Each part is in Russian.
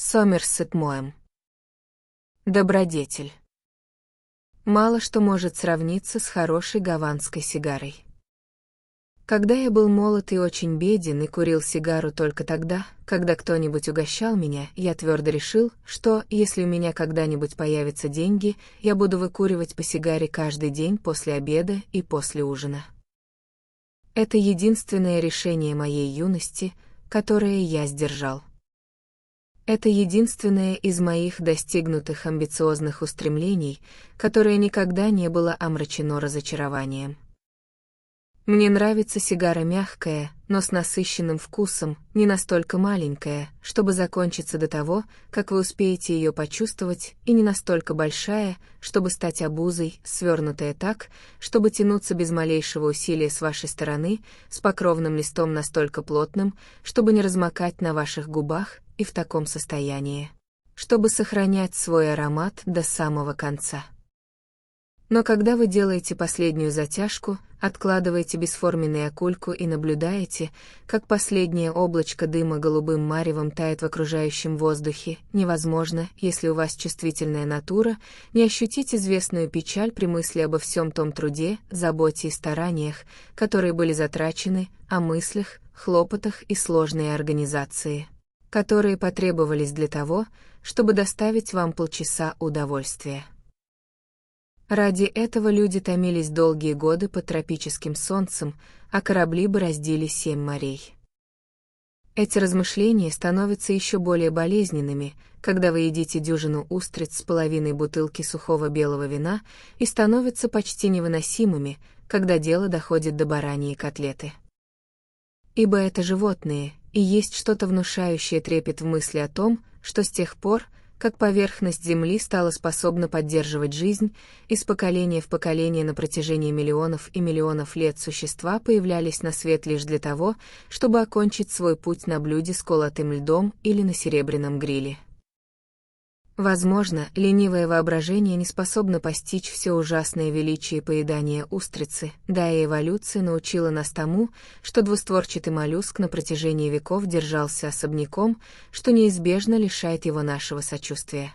Сомерсет Моэм. Добродетель. Мало что может сравниться с хорошей гаванской сигарой. Когда я был молод и очень беден и курил сигару только тогда, когда кто-нибудь угощал меня, я твердо решил, что, если у меня когда-нибудь появятся деньги, я буду выкуривать по сигаре каждый день после обеда и после ужина. Это единственное решение моей юности, которое я сдержал. Это единственное из моих достигнутых амбициозных устремлений, которое никогда не было омрачено разочарованием. Мне нравится сигара мягкая, но с насыщенным вкусом, не настолько маленькая, чтобы закончиться до того, как вы успеете ее почувствовать, и не настолько большая, чтобы стать обузой, свернутая так, чтобы тянуться без малейшего усилия с вашей стороны, с покровным листом настолько плотным, чтобы не размокать на ваших губах, и в таком состоянии, чтобы сохранять свой аромат до самого конца. Но когда вы делаете последнюю затяжку, откладываете бесформенную окурку и наблюдаете, как последнее облачко дыма голубым маревом тает в окружающем воздухе, невозможно, если у вас чувствительная натура, не ощутить известную печаль при мысли обо всем том труде, заботе и стараниях, которые были затрачены, о мыслях, хлопотах и сложной организации, которые потребовались для того, чтобы доставить вам полчаса удовольствия. Ради этого люди томились долгие годы под тропическим солнцем, а корабли бороздили 7 морей. Эти размышления становятся еще более болезненными, когда вы едите дюжину устриц с половиной бутылки сухого белого вина, и становятся почти невыносимыми, когда дело доходит до бараньей котлеты. Ибо это животные, и есть что-то внушающее трепет в мысли о том, что с тех пор, как поверхность Земли стала способна поддерживать жизнь, из поколения в поколение на протяжении миллионов и миллионов лет существа появлялись на свет лишь для того, чтобы окончить свой путь на блюде с колотым льдом или на серебряном гриле. Возможно, ленивое воображение не способно постичь все ужасное величие поедания устрицы, да и эволюция научила нас тому, что двустворчатый моллюск на протяжении веков держался особняком, что неизбежно лишает его нашего сочувствия.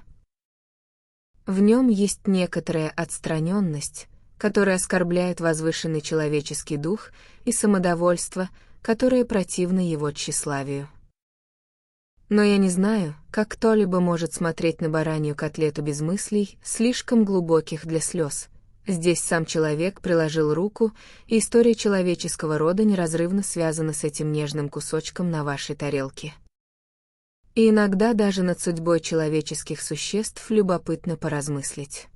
В нем есть некоторая отстраненность, которая оскорбляет возвышенный человеческий дух, и самодовольство, которое противно его тщеславию. Но я не знаю, как кто-либо может смотреть на баранью котлету без мыслей, слишком глубоких для слез. Здесь сам человек приложил руку, и история человеческого рода неразрывно связана с этим нежным кусочком на вашей тарелке. И иногда даже над судьбой человеческих существ любопытно поразмыслить.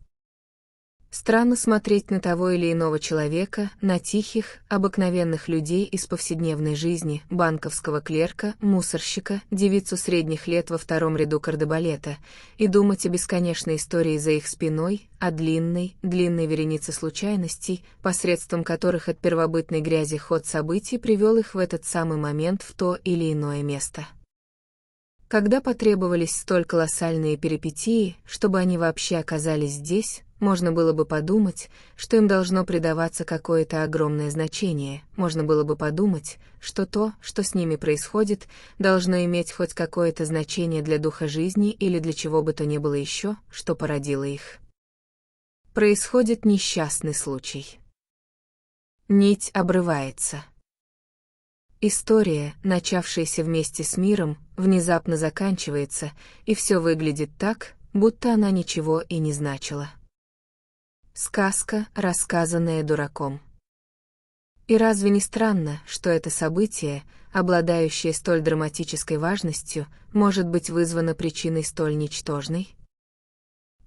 Странно смотреть на того или иного человека, на тихих, обыкновенных людей из повседневной жизни, банковского клерка, мусорщика, девицу средних лет во втором ряду кардебалета, и думать о бесконечной истории за их спиной, о длинной веренице случайностей, посредством которых от первобытной грязи ход событий привел их в этот самый момент в то или иное место. Когда потребовались столь колоссальные перипетии, чтобы они вообще оказались здесь, можно было бы подумать, что им должно придаваться какое-то огромное значение, можно было бы подумать, что то, что с ними происходит, должно иметь хоть какое-то значение для духа жизни или для чего бы то ни было еще, что породило их. Происходит несчастный случай. Нить обрывается. История, начавшаяся вместе с миром, внезапно заканчивается, и все выглядит так, будто она ничего и не значила. Сказка, рассказанная дураком. И разве не странно, что это событие, обладающее столь драматической важностью, может быть вызвано причиной столь ничтожной?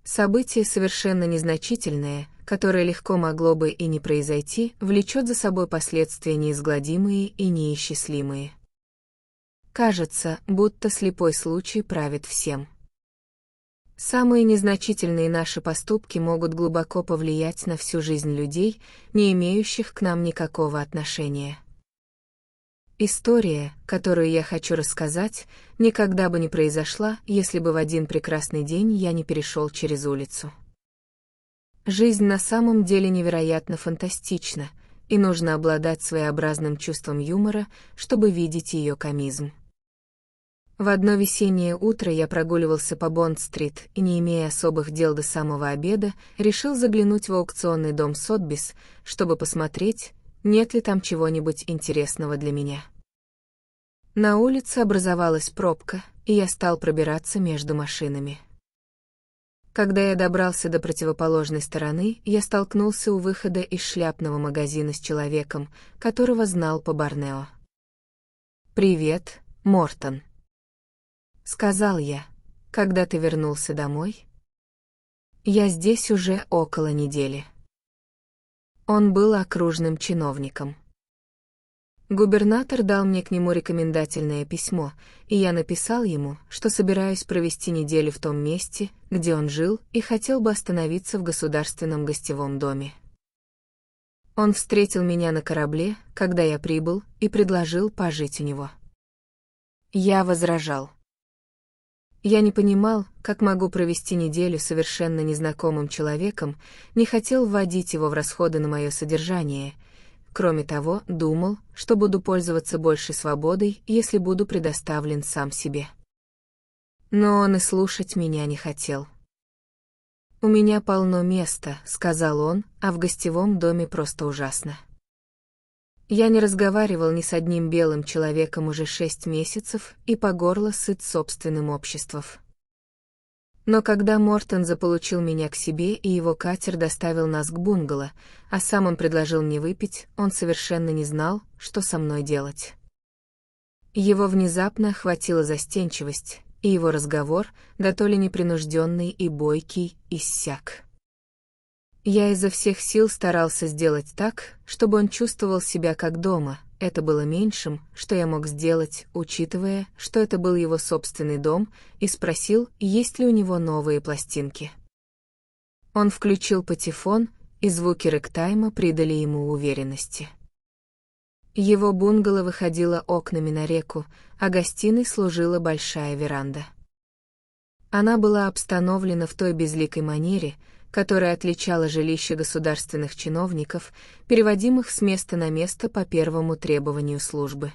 Событие совершенно незначительное, которое легко могло бы и не произойти, влечет за собой последствия неизгладимые и неисчислимые. Кажется, будто слепой случай правит всем. Самые незначительные наши поступки могут глубоко повлиять на всю жизнь людей, не имеющих к нам никакого отношения. История, которую я хочу рассказать, никогда бы не произошла, если бы в один прекрасный день я не перешел через улицу. Жизнь на самом деле невероятно фантастична, и нужно обладать своеобразным чувством юмора, чтобы видеть ее комизм. В одно весеннее утро я прогуливался по Бонд-стрит и, не имея особых дел до самого обеда, решил заглянуть в аукционный дом Сотбис, чтобы посмотреть, нет ли там чего-нибудь интересного для меня. На улице образовалась пробка, и я стал пробираться между машинами. Когда я добрался до противоположной стороны, я столкнулся у выхода из шляпного магазина с человеком, которого знал по Борнео. «Привет, Мортон», — сказал я, — «когда ты вернулся домой?» «Я здесь уже около недели». Он был окружным чиновником. Губернатор дал мне к нему рекомендательное письмо, и я написал ему, что собираюсь провести неделю в том месте, где он жил, и хотел бы остановиться в государственном гостевом доме. Он встретил меня на корабле, когда я прибыл, и предложил пожить у него. Я возражал. Я не понимал, как могу провести неделю совершенно незнакомым человеком, не хотел вводить его в расходы на мое содержание. Кроме того, думал, что буду пользоваться большей свободой, если буду предоставлен сам себе. Но он и слушать меня не хотел. «У меня полно места», — сказал он, — «а в гостевом доме просто ужасно». Я не разговаривал ни с одним белым человеком уже 6 месяцев и по горло сыт собственным обществом. Но когда Мортон заполучил меня к себе и его катер доставил нас к бунгало, а сам он предложил мне выпить, он совершенно не знал, что со мной делать. Его внезапно охватила застенчивость, и его разговор, да то ли непринужденный и бойкий, иссяк. Я изо всех сил старался сделать так, чтобы он чувствовал себя как дома. Это было меньшим, что я мог сделать, учитывая, что это был его собственный дом, и спросил, есть ли у него новые пластинки. Он включил патефон, и звуки рэгтайма придали ему уверенности. Его бунгало выходило окнами на реку, а гостиной служила большая веранда. Она была обстановлена в той безликой манере, которая отличала жилище государственных чиновников, переводимых с места на место по первому требованию службы.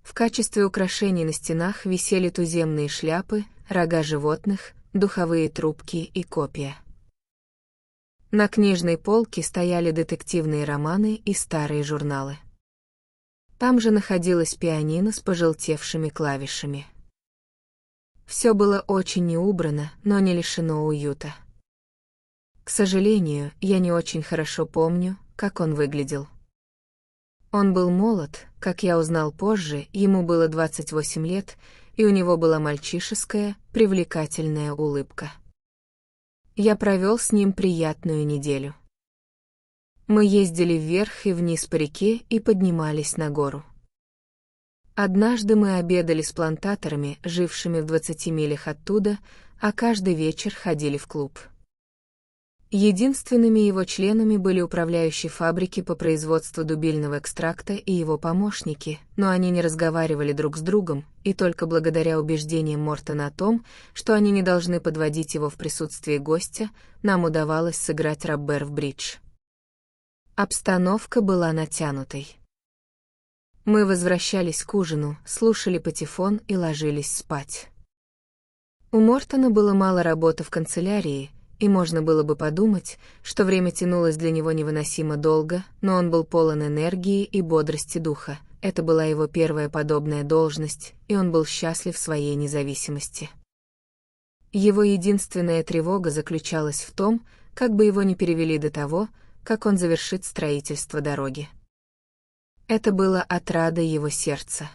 В качестве украшений на стенах висели туземные шляпы, рога животных, духовые трубки и копья. На книжной полке стояли детективные романы и старые журналы. Там же находилась пианино с пожелтевшими клавишами. Все было очень неубрано, но не лишено уюта. К сожалению, я не очень хорошо помню, как он выглядел. Он был молод, как я узнал позже, ему было 28 лет, и у него была мальчишеская, привлекательная улыбка. Я провел с ним приятную неделю. Мы ездили вверх и вниз по реке и поднимались на гору. Однажды мы обедали с плантаторами, жившими в 20 милях оттуда, а каждый вечер ходили в клуб. Единственными его членами были управляющий фабрики по производству дубильного экстракта и его помощники, но они не разговаривали друг с другом, и только благодаря убеждениям Мортона о том, что они не должны подводить его в присутствии гостя, нам удавалось сыграть роббер в бридж. Обстановка была натянутой. Мы возвращались к ужину, слушали патефон и ложились спать. У Мортона было мало работы в канцелярии, и можно было бы подумать, что время тянулось для него невыносимо долго, но он был полон энергии и бодрости духа. Это была его первая подобная должность, и он был счастлив в своей независимости. Его единственная тревога заключалась в том, как бы его не перевели до того, как он завершит строительство дороги. Это было отрадой его сердца.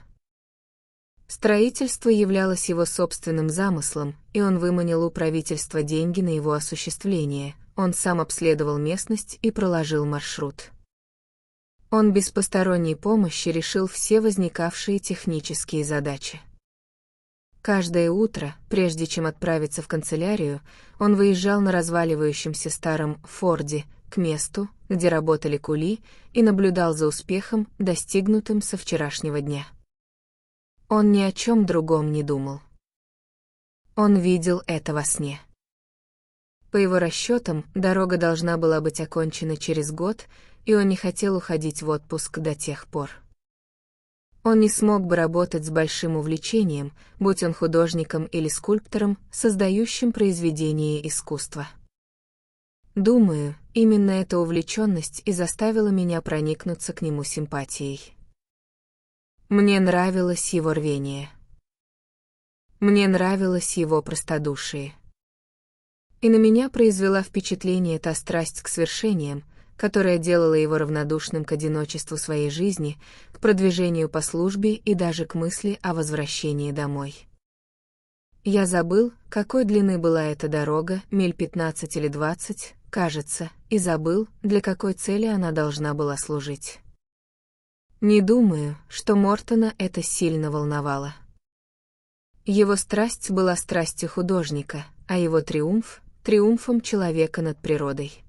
Строительство являлось его собственным замыслом, и он выманил у правительства деньги на его осуществление. Он сам обследовал местность и проложил маршрут. Он без посторонней помощи решил все возникавшие технические задачи. Каждое утро, прежде чем отправиться в канцелярию, он выезжал на разваливающемся старом «Форде» к месту, где работали кули, и наблюдал за успехом, достигнутым со вчерашнего дня. Он ни о чем другом не думал. Он видел это во сне. По его расчетам, дорога должна была быть окончена через год, и он не хотел уходить в отпуск до тех пор. Он не смог бы работать с большим увлечением, будь он художником или скульптором, создающим произведение искусства. Думаю, именно эта увлеченность и заставила меня проникнуться к нему симпатией. Мне нравилось его рвение. Мне нравилось его простодушие. И на меня произвела впечатление та страсть к свершениям, которая делала его равнодушным к одиночеству своей жизни, к продвижению по службе и даже к мысли о возвращении домой. Я забыл, какой длины была эта дорога, миль 15 или 20, кажется, и забыл, для какой цели она должна была служить. Не думаю, что Мортона это сильно волновало. Его страсть была страстью художника, а его триумф — триумфом человека над природой.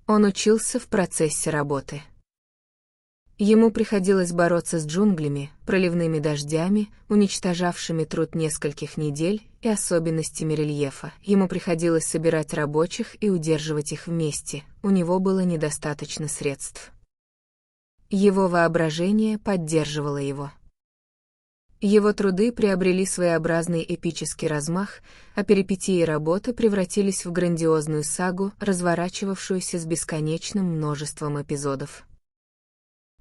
Он учился в процессе работы. Ему приходилось бороться с джунглями, проливными дождями, уничтожавшими труд нескольких недель, и особенностями рельефа. Ему приходилось собирать рабочих и удерживать их вместе, у него было недостаточно средств. Его воображение поддерживало его. Его труды приобрели своеобразный эпический размах, а перипетии работы превратились в грандиозную сагу, разворачивавшуюся с бесконечным множеством эпизодов.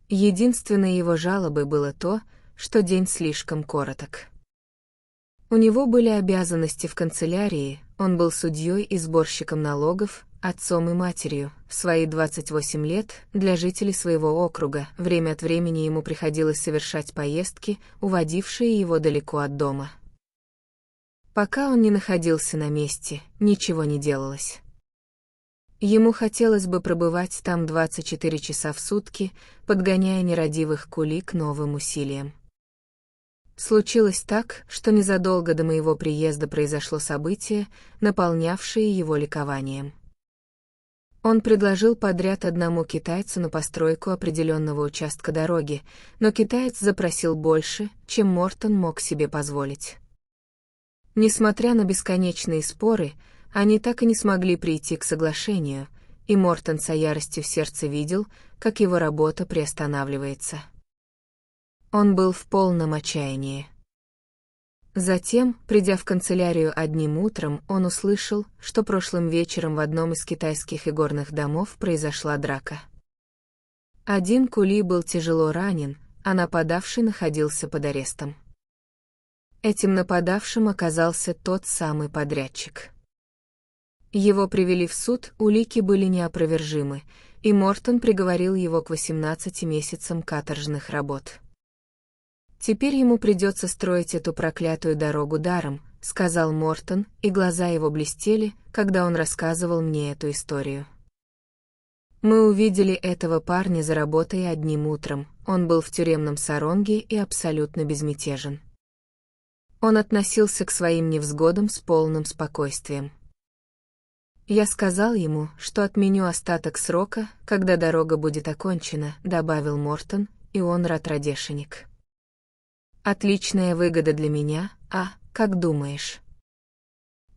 Единственной его жалобой было то, что день слишком короток. У него были обязанности в канцелярии, он был судьей и сборщиком налогов, отцом и матерью. В свои 28 лет для жителей своего округа время от времени ему приходилось совершать поездки, уводившие его далеко от дома. Пока он не находился на месте, ничего не делалось. Ему хотелось бы пробывать там 24 часа в сутки, подгоняя нерадивых кули к новым усилиям. Случилось так, что незадолго до моего приезда произошло событие, наполнявшее его ликованием. Он предложил подряд одному китайцу на постройку определенного участка дороги, но китаец запросил больше, чем Мортон мог себе позволить. Несмотря на бесконечные споры, они так и не смогли прийти к соглашению, и Мортон со яростью в сердце видел, как его работа приостанавливается. Он был в полном отчаянии. Затем, придя в канцелярию одним утром, он услышал, что прошлым вечером в одном из китайских игорных домов произошла драка. Один кули был тяжело ранен, а нападавший находился под арестом. Этим нападавшим оказался тот самый подрядчик. Его привели в суд, улики были неопровержимы, и Мортон приговорил его к 18 месяцам каторжных работ. «Теперь ему придется строить эту проклятую дорогу даром», — сказал Мортон, и глаза его блестели, когда он рассказывал мне эту историю. Мы увидели этого парня за работой одним утром, он был в тюремном саронге и абсолютно безмятежен. Он относился к своим невзгодам с полным спокойствием. «Я сказал ему, что отменю остаток срока, когда дорога будет окончена», — добавил Мортон, и он радрадешеник. «Отличная выгода для меня, как думаешь?»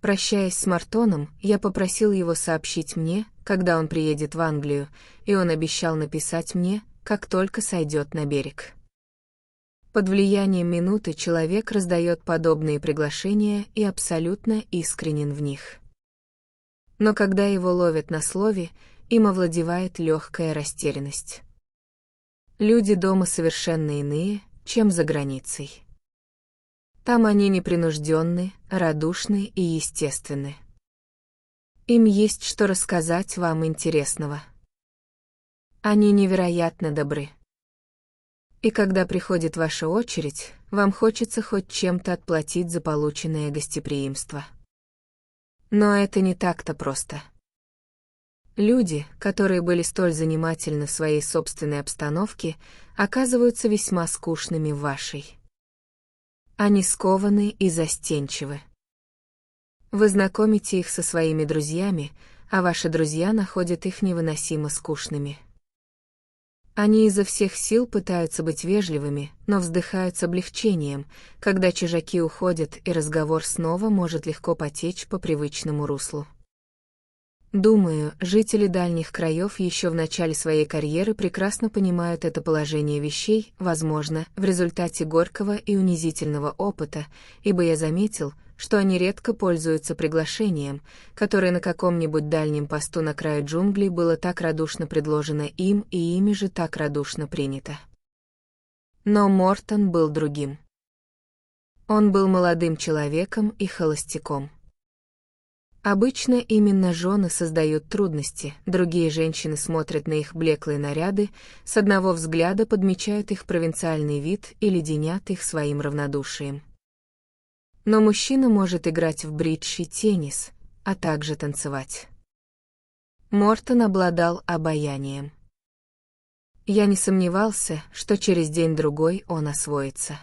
Прощаясь с Мортоном, я попросил его сообщить мне, когда он приедет в Англию, и он обещал написать мне, как только сойдет на берег. Под влиянием минуты человек раздает подобные приглашения и абсолютно искренен в них. Но когда его ловят на слове, им овладевает легкая растерянность. Люди дома совершенно иные, чем за границей. Там они непринужденны, радушны и естественны. Им есть что рассказать вам интересного. Они невероятно добры. И когда приходит ваша очередь, вам хочется хоть чем-то отплатить за полученное гостеприимство. Но это не так-то просто. Люди, которые были столь занимательны в своей собственной обстановке, оказываются весьма скучными в вашей. Они скованы и застенчивы. Вы знакомите их со своими друзьями, а ваши друзья находят их невыносимо скучными. Они изо всех сил пытаются быть вежливыми, но вздыхают с облегчением, когда чужаки уходят, и разговор снова может легко потечь по привычному руслу. Думаю, жители дальних краев еще в начале своей карьеры прекрасно понимают это положение вещей, возможно, в результате горького и унизительного опыта, ибо я заметил, что они редко пользуются приглашением, которое на каком-нибудь дальнем посту на краю джунглей было так радушно предложено им и ими же так радушно принято. Но Мортон был другим. Он был молодым человеком и холостяком. Обычно именно жены создают трудности, другие женщины смотрят на их блеклые наряды, с одного взгляда подмечают их провинциальный вид и леденят их своим равнодушием. Но мужчина может играть в бридж и теннис, а также танцевать. Мортон обладал обаянием. Я не сомневался, что через день-другой он освоится.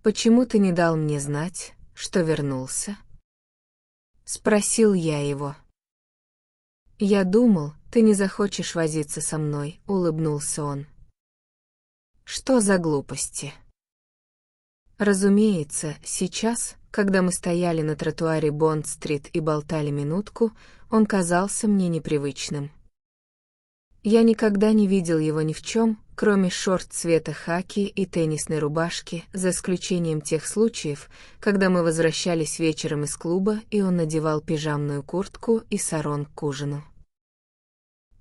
«Почему ты не дал мне знать, что вернулся?» — спросил я его. «Я думал, ты не захочешь возиться со мной», — улыбнулся он. «Что за глупости?» Разумеется, сейчас, когда мы стояли на тротуаре Бонд-стрит и болтали минутку, он казался мне непривычным. Я никогда не видел его ни в чем, кроме шорт цвета хаки и теннисной рубашки, за исключением тех случаев, когда мы возвращались вечером из клуба, и он надевал пижамную куртку и сарон к ужину.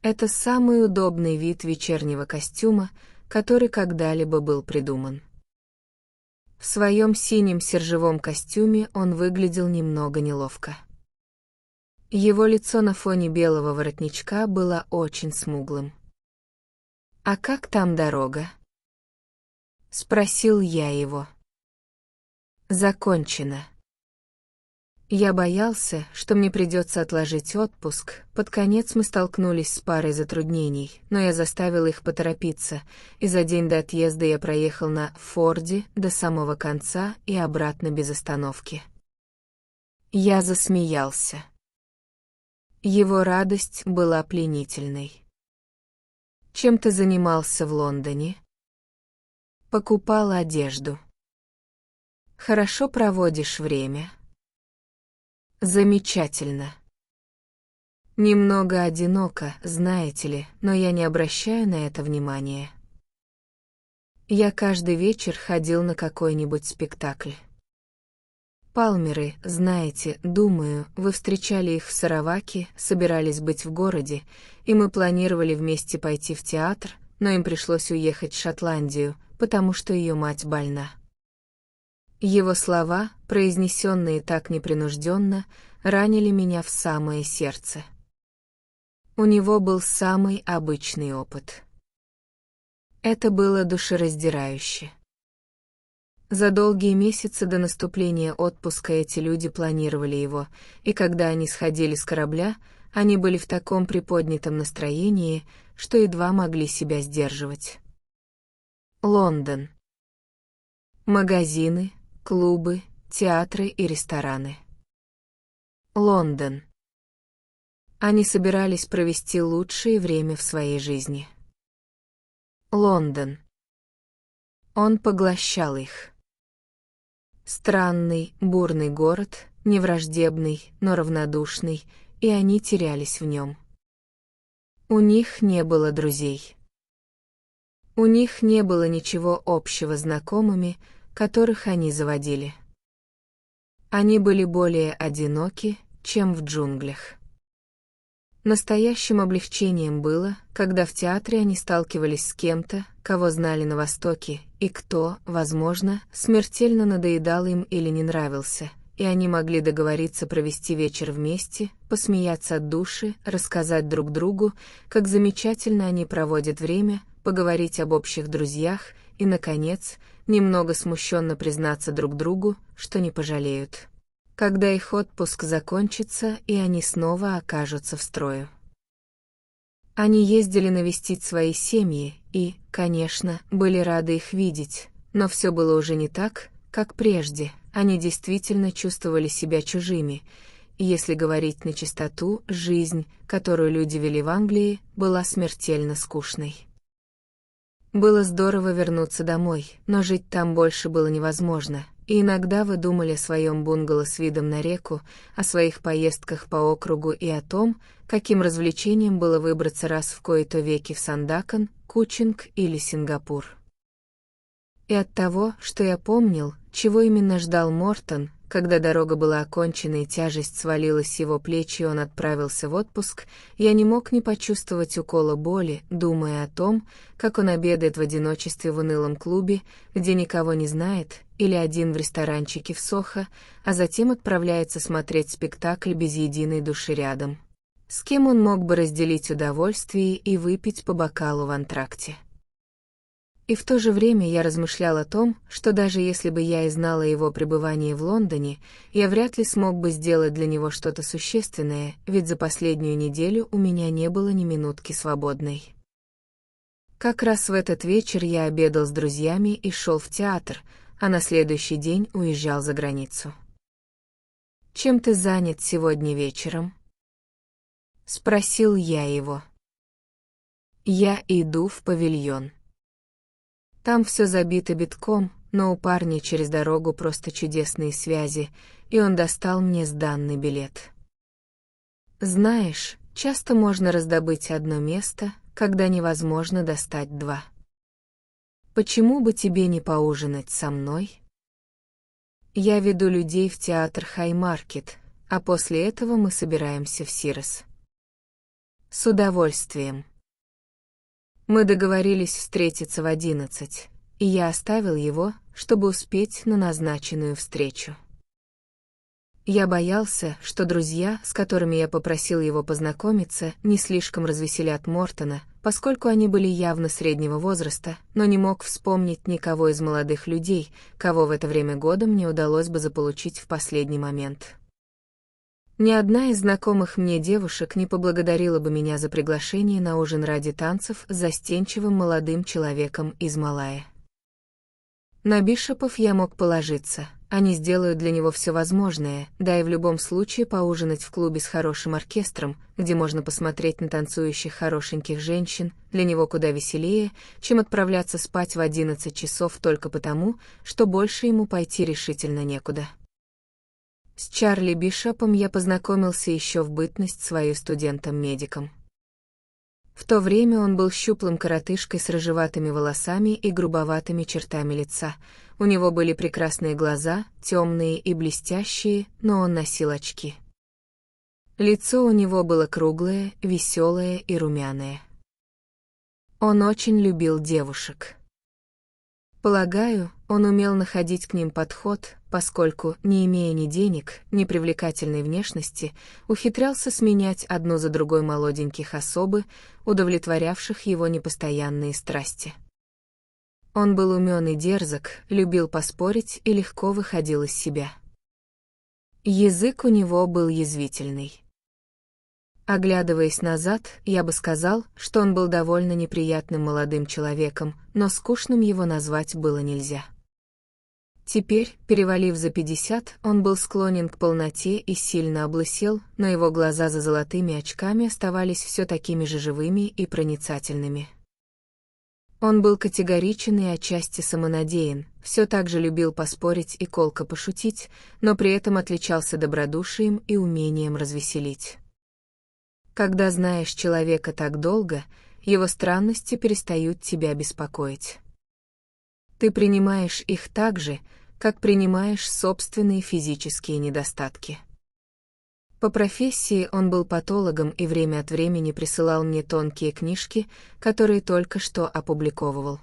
Это самый удобный вид вечернего костюма, который когда-либо был придуман. В своем синем сержевом костюме он выглядел немного неловко. Его лицо на фоне белого воротничка было очень смуглым. «А как там дорога?» — спросил я его. «Закончено». Я боялся, что мне придется отложить отпуск. Под конец мы столкнулись с парой затруднений, но я заставил их поторопиться, и за день до отъезда я проехал на Форде до самого конца и обратно без остановки. Я засмеялся. Его радость была пленительной. «Чем ты занимался в Лондоне?» «Покупал одежду». «Хорошо проводишь время?» «Замечательно». «Немного одиноко, знаете ли, но я не обращаю на это внимания. Я каждый вечер ходил на какой-нибудь спектакль». «Палмеры, знаете, думаю, вы встречали их в Сараваке, собирались быть в городе, и мы планировали вместе пойти в театр, но им пришлось уехать в Шотландию, потому что ее мать больна». Его слова, произнесенные так непринужденно, ранили меня в самое сердце. У него был самый обычный опыт. Это было душераздирающе. За долгие месяцы до наступления отпуска эти люди планировали его, и когда они сходили с корабля, они были в таком приподнятом настроении, что едва могли себя сдерживать. Лондон. Магазины, клубы, театры и рестораны. Лондон. Они собирались провести лучшее время в своей жизни. Лондон. Он поглощал их. Странный, бурный город, невраждебный, но равнодушный, и они терялись в нем. У них не было друзей. У них не было ничего общего с знакомыми, которых они заводили. Они были более одиноки, чем в джунглях. Настоящим облегчением было, когда в театре они сталкивались с кем-то, кого знали на Востоке, и кто, возможно, смертельно надоедал им или не нравился, и они могли договориться провести вечер вместе, посмеяться от души, рассказать друг другу, как замечательно они проводят время, поговорить об общих друзьях и, наконец, немного смущенно признаться друг другу, что не пожалеют, когда их отпуск закончится и они снова окажутся в строю. Они ездили навестить свои семьи и, конечно, были рады их видеть, но все было уже не так, как прежде, они действительно чувствовали себя чужими, и если говорить на чистоту, жизнь, которую люди вели в Англии, была смертельно скучной. Было здорово вернуться домой, но жить там больше было невозможно, и иногда вы думали о своем бунгало с видом на реку, о своих поездках по округу и о том, каким развлечением было выбраться раз в кои-то веки в Сандакан, Кучинг или Сингапур. И от того, что я помнил, чего именно ждал Мортон, когда дорога была окончена и тяжесть свалилась с его плеч и он отправился в отпуск, я не мог не почувствовать укола боли, думая о том, как он обедает в одиночестве в унылом клубе, где никого не знает, или один в ресторанчике в Сохо, а затем отправляется смотреть спектакль без единой души рядом. С кем он мог бы разделить удовольствие и выпить по бокалу в антракте? И в то же время я размышлял о том, что даже если бы я и знала о его пребывании в Лондоне, я вряд ли смог бы сделать для него что-то существенное, ведь за последнюю неделю у меня не было ни минутки свободной. Как раз в этот вечер я обедал с друзьями и шел в театр, а на следующий день уезжал за границу. «Чем ты занят сегодня вечером?» — спросил я его. «Я иду в павильон. Там все забито битком, но у парня через дорогу просто чудесные связи, и он достал мне сданный билет. Знаешь, часто можно раздобыть одно место, когда невозможно достать два. Почему бы тебе не поужинать со мной? Я веду людей в театр Хаймаркет, а после этого мы собираемся в Сирос. С удовольствием. Мы договорились встретиться в 11, и я оставил его, чтобы успеть на назначенную встречу. Я боялся, что друзья, с которыми я попросил его познакомиться, не слишком развеселят Мортона, поскольку они были явно среднего возраста, но не мог вспомнить никого из молодых людей, кого в это время года мне удалось бы заполучить в последний момент. Ни одна из знакомых мне девушек не поблагодарила бы меня за приглашение на ужин ради танцев с застенчивым молодым человеком из Малайи. На Бишопов я мог положиться, они сделают для него все возможное, да и в любом случае поужинать в клубе с хорошим оркестром, где можно посмотреть на танцующих хорошеньких женщин, для него куда веселее, чем отправляться спать в 11 часов только потому, что больше ему пойти решительно некуда. С Чарли Бишопом я познакомился еще в бытность свою студентом-медиком. В то время он был щуплым коротышкой с рыжеватыми волосами и грубоватыми чертами лица. У него были прекрасные глаза, темные и блестящие, но он носил очки. Лицо у него было круглое, веселое и румяное. Он очень любил девушек. Полагаю, он умел находить к ним подход, поскольку, не имея ни денег, ни привлекательной внешности, ухитрялся сменять одну за другой молоденьких особы, удовлетворявших его непостоянные страсти. Он был умён и дерзок, любил поспорить и легко выходил из себя. Язык у него был язвительный. Оглядываясь назад, я бы сказал, что он был довольно неприятным молодым человеком, но скучным его назвать было нельзя. Теперь, перевалив за 50, он был склонен к полноте и сильно облысел, но его глаза за золотыми очками оставались все такими же живыми и проницательными. Он был категоричен и отчасти самонадеян, все так же любил поспорить и колко пошутить, но при этом отличался добродушием и умением развеселить. Когда знаешь человека так долго, его странности перестают тебя беспокоить. Ты принимаешь их так же, как принимаешь собственные физические недостатки. По профессии он был патологом и время от времени присылал мне тонкие книжки, которые только что опубликовывал.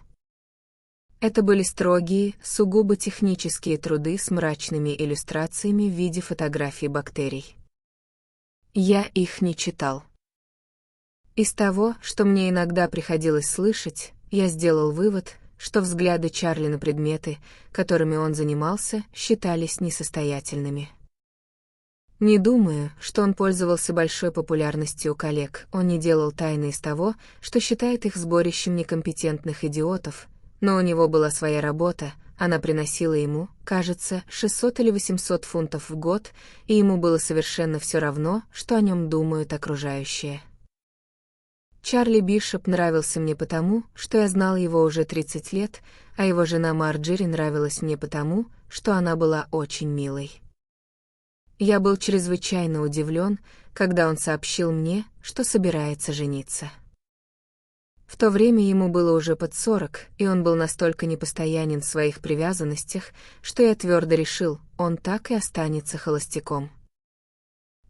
Это были строгие, сугубо технические труды с мрачными иллюстрациями в виде фотографий бактерий. Я их не читал. Из того, что мне иногда приходилось слышать, я сделал вывод, что взгляды Чарли на предметы, которыми он занимался, считались несостоятельными. Не думаю, что он пользовался большой популярностью у коллег, он не делал тайны из того, что считает их сборищем некомпетентных идиотов, но у него была своя работа, она приносила ему, кажется, 600 или 800 фунтов в год, и ему было совершенно все равно, что о нем думают окружающие. Чарли Бишоп нравился мне потому, что я знал его уже 30 лет, а его жена Марджери нравилась мне потому, что она была очень милой. Я был чрезвычайно удивлен, когда он сообщил мне, что собирается жениться. В то время ему было уже под 40, и он был настолько непостоянен в своих привязанностях, что я твердо решил, он так и останется холостяком.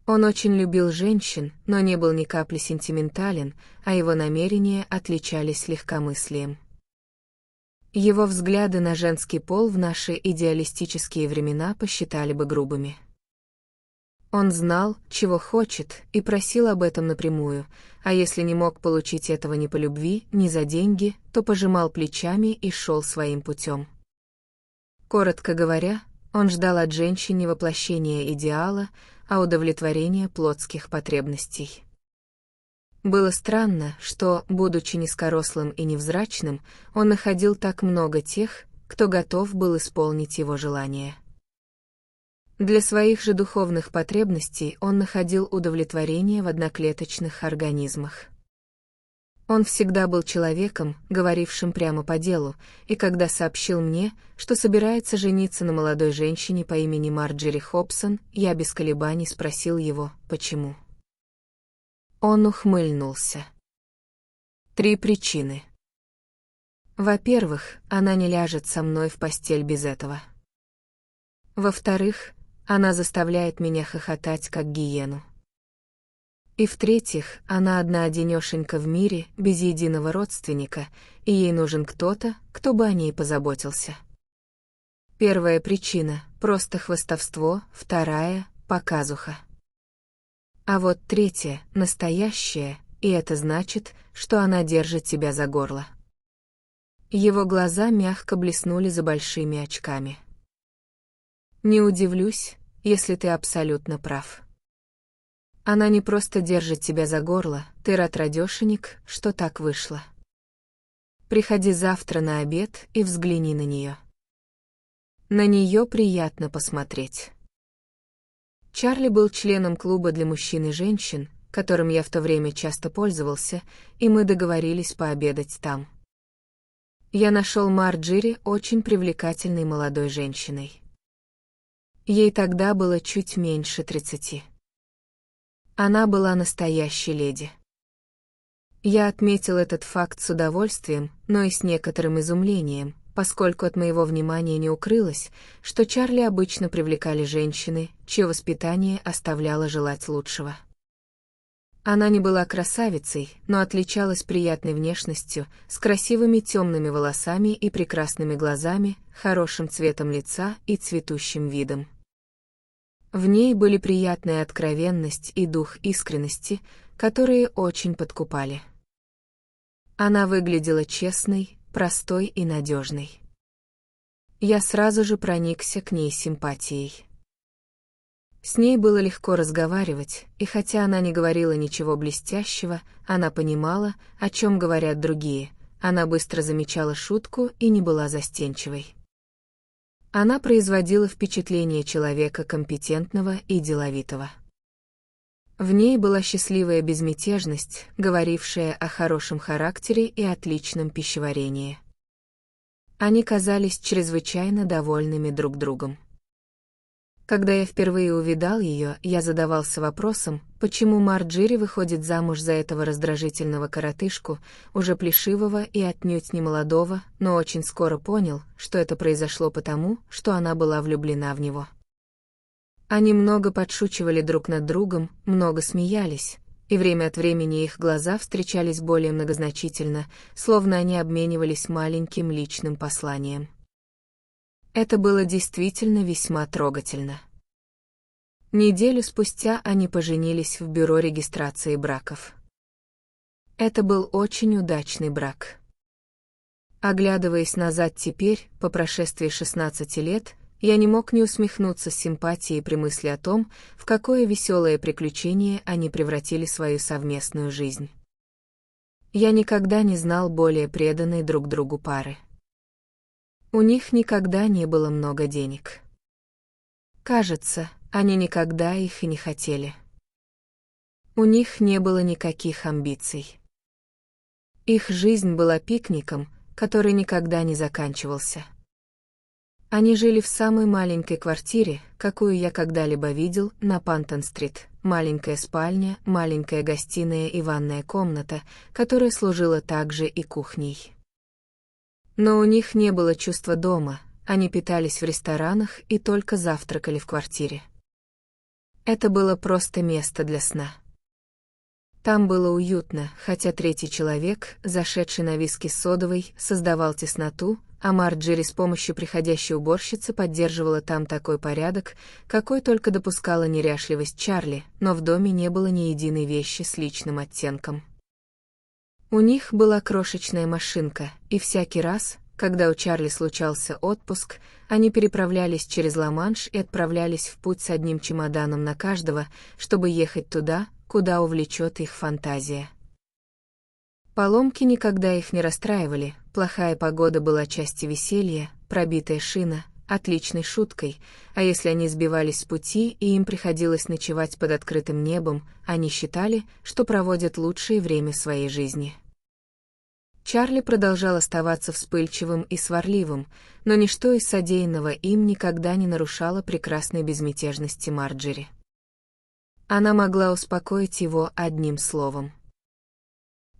Он очень любил женщин, но не был ни капли сентиментален, а его намерения отличались легкомыслием. Его взгляды на женский пол в наши идеалистические времена посчитали бы грубыми. Он знал, чего хочет, и просил об этом напрямую, а если не мог получить этого ни по любви, ни за деньги, то пожимал плечами и шел своим путем. Коротко говоря, он ждал от женщин не воплощения идеала, а удовлетворения плотских потребностей. Было странно, что, будучи низкорослым и невзрачным, он находил так много тех, кто готов был исполнить его желания. Для своих же духовных потребностей он находил удовлетворение в одноклеточных организмах. Он всегда был человеком, говорившим прямо по делу, и когда сообщил мне, что собирается жениться на молодой женщине по имени Марджери Хобсон, я без колебаний спросил его, почему. Он ухмыльнулся. 3 причины. Во-первых, она не ляжет со мной в постель без этого. Во-вторых, она заставляет меня хохотать, как гиену. И в-третьих, она одна-одинешенька в мире, без единого родственника, и ей нужен кто-то, кто бы о ней позаботился. Первая причина — просто хвастовство, вторая — показуха. А вот третья — настоящая, и это значит, что она держит тебя за горло. Его глаза мягко блеснули за большими очками. Не удивлюсь, если ты абсолютно прав. Она не просто держит тебя за горло, ты рад-радешенек, что так вышло. Приходи завтра на обед и взгляни на нее. На нее приятно посмотреть. Чарли был членом клуба для мужчин и женщин, которым я в то время часто пользовался, и мы договорились пообедать там. Я нашел Марджери очень привлекательной молодой женщиной. Ей тогда было чуть меньше 30. Она была настоящей леди. Я отметил этот факт с удовольствием, но и с некоторым изумлением, поскольку от моего внимания не укрылось, что Чарли обычно привлекали женщины, чье воспитание оставляло желать лучшего. Она не была красавицей, но отличалась приятной внешностью, с красивыми темными волосами и прекрасными глазами, хорошим цветом лица и цветущим видом. В ней были приятная откровенность и дух искренности, которые очень подкупали. Она выглядела честной, простой и надежной. Я сразу же проникся к ней симпатией. С ней было легко разговаривать, и хотя она не говорила ничего блестящего, она понимала, о чем говорят другие, она быстро замечала шутку и не была застенчивой. Она производила впечатление человека компетентного и деловитого. В ней была счастливая безмятежность, говорившая о хорошем характере и отличном пищеварении. Они казались чрезвычайно довольными друг другом. Когда я впервые увидал ее, я задавался вопросом, почему Марджери выходит замуж за этого раздражительного коротышку, уже плешивого и отнюдь не молодого, но очень скоро понял, что это произошло потому, что она была влюблена в него. Они много подшучивали друг над другом, много смеялись, и время от времени их глаза встречались более многозначительно, словно они обменивались маленьким личным посланием. Это было действительно весьма трогательно. Неделю спустя они поженились в бюро регистрации браков. Это был очень удачный брак. Оглядываясь назад теперь, по прошествии 16 лет, я не мог не усмехнуться с симпатией при мысли о том, в какое веселое приключение они превратили свою совместную жизнь. Я никогда не знал более преданной друг другу пары. У них никогда не было много денег. Кажется, они никогда их и не хотели. У них не было никаких амбиций. Их жизнь была пикником, который никогда не заканчивался. Они жили в самой маленькой квартире, какую я когда-либо видел, на Пантон-стрит. Маленькая спальня, маленькая гостиная и ванная комната, которая служила также и кухней. Но у них не было чувства дома, они питались в ресторанах и только завтракали в квартире. Это было просто место для сна. Там было уютно, хотя третий человек, зашедший на виски с содовой, создавал тесноту, а Марджери с помощью приходящей уборщицы поддерживала там такой порядок, какой только допускала неряшливость Чарли, но в доме не было ни единой вещи с личным оттенком. У них была крошечная машинка, и всякий раз, когда у Чарли случался отпуск, они переправлялись через Ла-Манш и отправлялись в путь с одним чемоданом на каждого, чтобы ехать туда, куда увлечет их фантазия. Поломки никогда их не расстраивали, плохая погода была частью веселья, пробитая шина — отличной шуткой, а если они сбивались с пути и им приходилось ночевать под открытым небом, они считали, что проводят лучшее время своей жизни. Чарли продолжал оставаться вспыльчивым и сварливым, но ничто из содеянного им никогда не нарушало прекрасной безмятежности Марджери. Она могла успокоить его одним словом.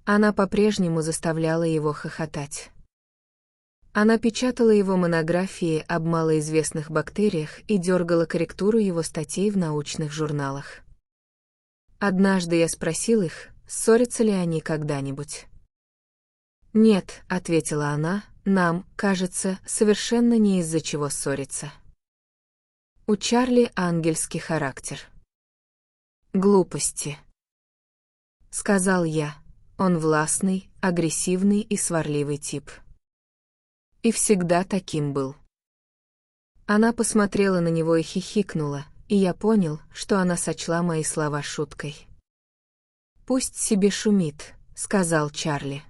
Она по-прежнему заставляла его хохотать. Она печатала его монографии об малоизвестных бактериях и дергала корректуру его статей в научных журналах. Однажды я спросил их, ссорятся ли они когда-нибудь. «Нет», — ответила она, — «нам, кажется, совершенно не из-за чего ссориться». У Чарли ангельский характер. «Глупости», — сказал я. Он властный, агрессивный и сварливый тип. И всегда таким был. Она посмотрела на него и хихикнула, и я понял, что она сочла мои слова шуткой. «Пусть себе шумит», — сказал Чарли.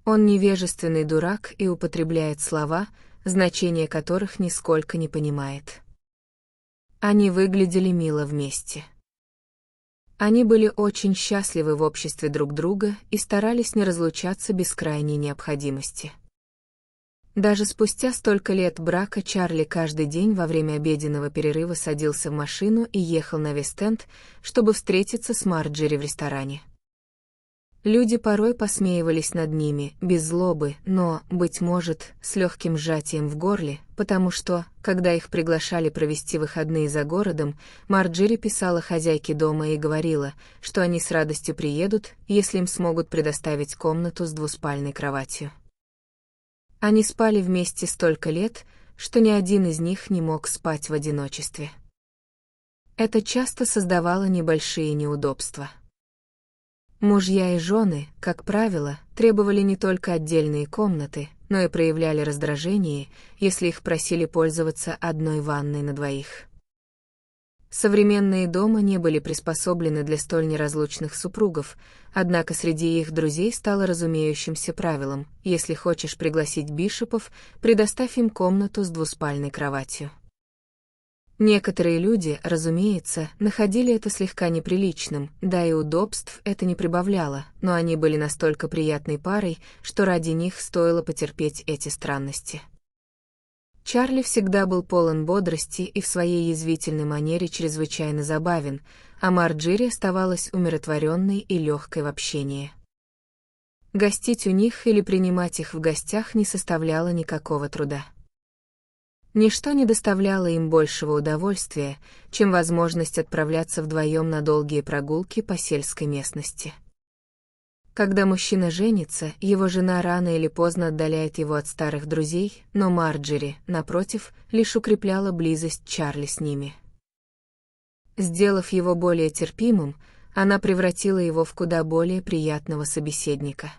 Он невежественный дурак и употребляет слова, значение которых нисколько не понимает. Они выглядели мило вместе. Они были очень счастливы в обществе друг друга и старались не разлучаться без крайней необходимости. Даже спустя столько лет брака Чарли каждый день во время обеденного перерыва садился в машину и ехал на Вест-Энд, чтобы встретиться с Марджери в ресторане. Люди порой посмеивались над ними, без злобы, но, быть может, с легким сжатием в горле, потому что, когда их приглашали провести выходные за городом, Марджери писала хозяйке дома и говорила, что они с радостью приедут, если им смогут предоставить комнату с двуспальной кроватью. Они спали вместе столько лет, что ни один из них не мог спать в одиночестве. Это часто создавало небольшие неудобства. Мужья и жены, как правило, требовали не только отдельные комнаты, но и проявляли раздражение, если их просили пользоваться одной ванной на двоих. Современные дома не были приспособлены для столь неразлучных супругов, однако среди их друзей стало разумеющимся правилом: если хочешь пригласить бишопов, предоставь им комнату с двуспальной кроватью. Некоторые люди, разумеется, находили это слегка неприличным, да и удобств это не прибавляло, но они были настолько приятной парой, что ради них стоило потерпеть эти странности. Чарли всегда был полон бодрости и в своей язвительной манере чрезвычайно забавен, а Марджери оставалась умиротворенной и легкой в общении. Гостить у них или принимать их в гостях не составляло никакого труда. Ничто не доставляло им большего удовольствия, чем возможность отправляться вдвоем на долгие прогулки по сельской местности. Когда мужчина женится, его жена рано или поздно отдаляет его от старых друзей, но Марджери, напротив, лишь укрепляла близость Чарли с ними. Сделав его более терпимым, она превратила его в куда более приятного собеседника.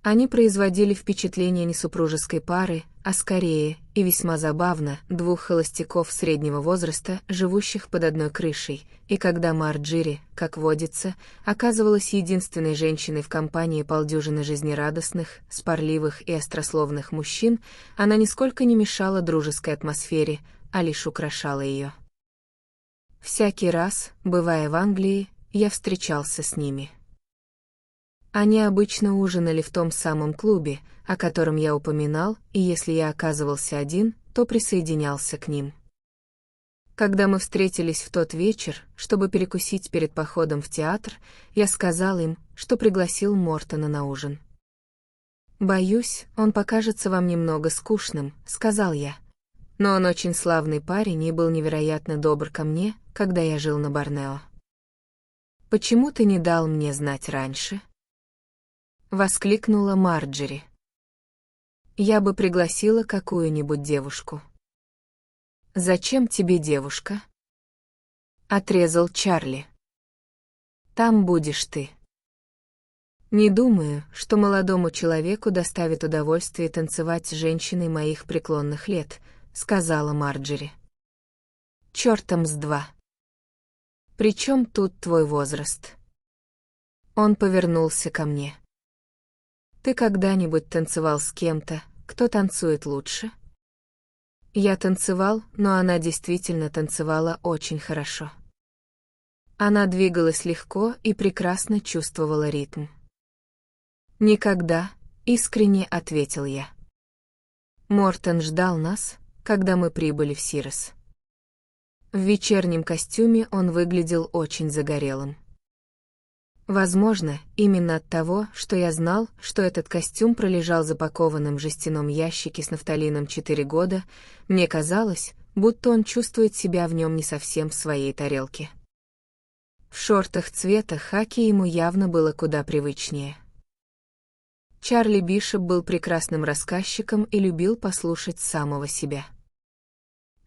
Они производили впечатление не супружеской пары, а скорее, и весьма забавно, двух холостяков среднего возраста, живущих под одной крышей, и когда Марджери, как водится, оказывалась единственной женщиной в компании полдюжины жизнерадостных, спорливых и острословных мужчин, она нисколько не мешала дружеской атмосфере, а лишь украшала ее. Всякий раз, бывая в Англии, я встречался с ними. Они обычно ужинали в том самом клубе, о котором я упоминал, и если я оказывался один, то присоединялся к ним. Когда мы встретились в тот вечер, чтобы перекусить перед походом в театр, я сказал им, что пригласил Мортона на ужин. «Боюсь, он покажется вам немного скучным», — сказал я. «Но он очень славный парень и был невероятно добр ко мне, когда я жил на Борнео». «Почему ты не дал мне знать раньше?» — воскликнула Марджери. «Я бы пригласила какую-нибудь девушку». «Зачем тебе девушка?» — отрезал Чарли. «Там будешь ты». «Не думаю, что молодому человеку доставит удовольствие танцевать с женщиной моих преклонных лет», — сказала Марджери. «Чёртом с два. При чем тут твой возраст?» Он повернулся ко мне. «Ты когда-нибудь танцевал с кем-то, кто танцует лучше?» Я танцевал, но она действительно танцевала очень хорошо. Она двигалась легко и прекрасно чувствовала ритм. «Никогда», — искренне ответил я. Мортон ждал нас, когда мы прибыли в Сирос. В вечернем костюме он выглядел очень загорелым. Возможно, именно от того, что я знал, что этот костюм пролежал запакованным в жестяном ящике с нафталином 4 года, мне казалось, будто он чувствует себя в нем не совсем в своей тарелке. В шортах цвета хаки ему явно было куда привычнее. Чарли Бишоп был прекрасным рассказчиком и любил послушать самого себя.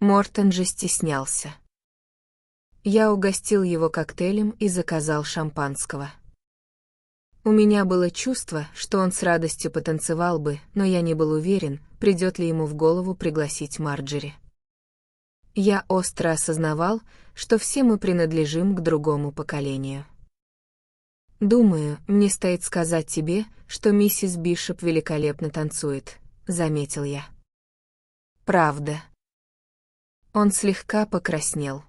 Мортон же стеснялся. Я угостил его коктейлем и заказал шампанского. У меня было чувство, что он с радостью потанцевал бы, но я не был уверен, придет ли ему в голову пригласить Марджери. Я остро осознавал, что все мы принадлежим к другому поколению. «Думаю, мне стоит сказать тебе, что миссис Бишоп великолепно танцует», — заметил я. «Правда». Он слегка покраснел.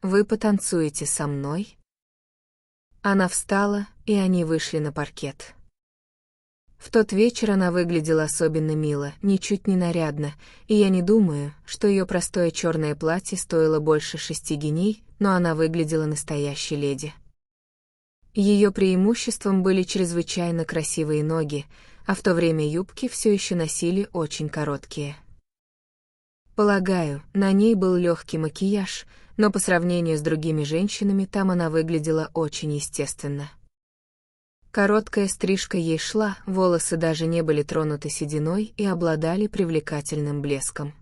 «Вы потанцуете со мной?» Она встала, и они вышли на паркет. В тот вечер она выглядела особенно мило, ничуть не нарядно, и я не думаю, что ее простое черное платье стоило больше 6 гиней, но она выглядела настоящей леди. Ее преимуществом были чрезвычайно красивые ноги, а в то время юбки все еще носили очень короткие. Полагаю, на ней был легкий макияж, но по сравнению с другими женщинами там она выглядела очень естественно. Короткая стрижка ей шла, волосы даже не были тронуты сединой и обладали привлекательным блеском.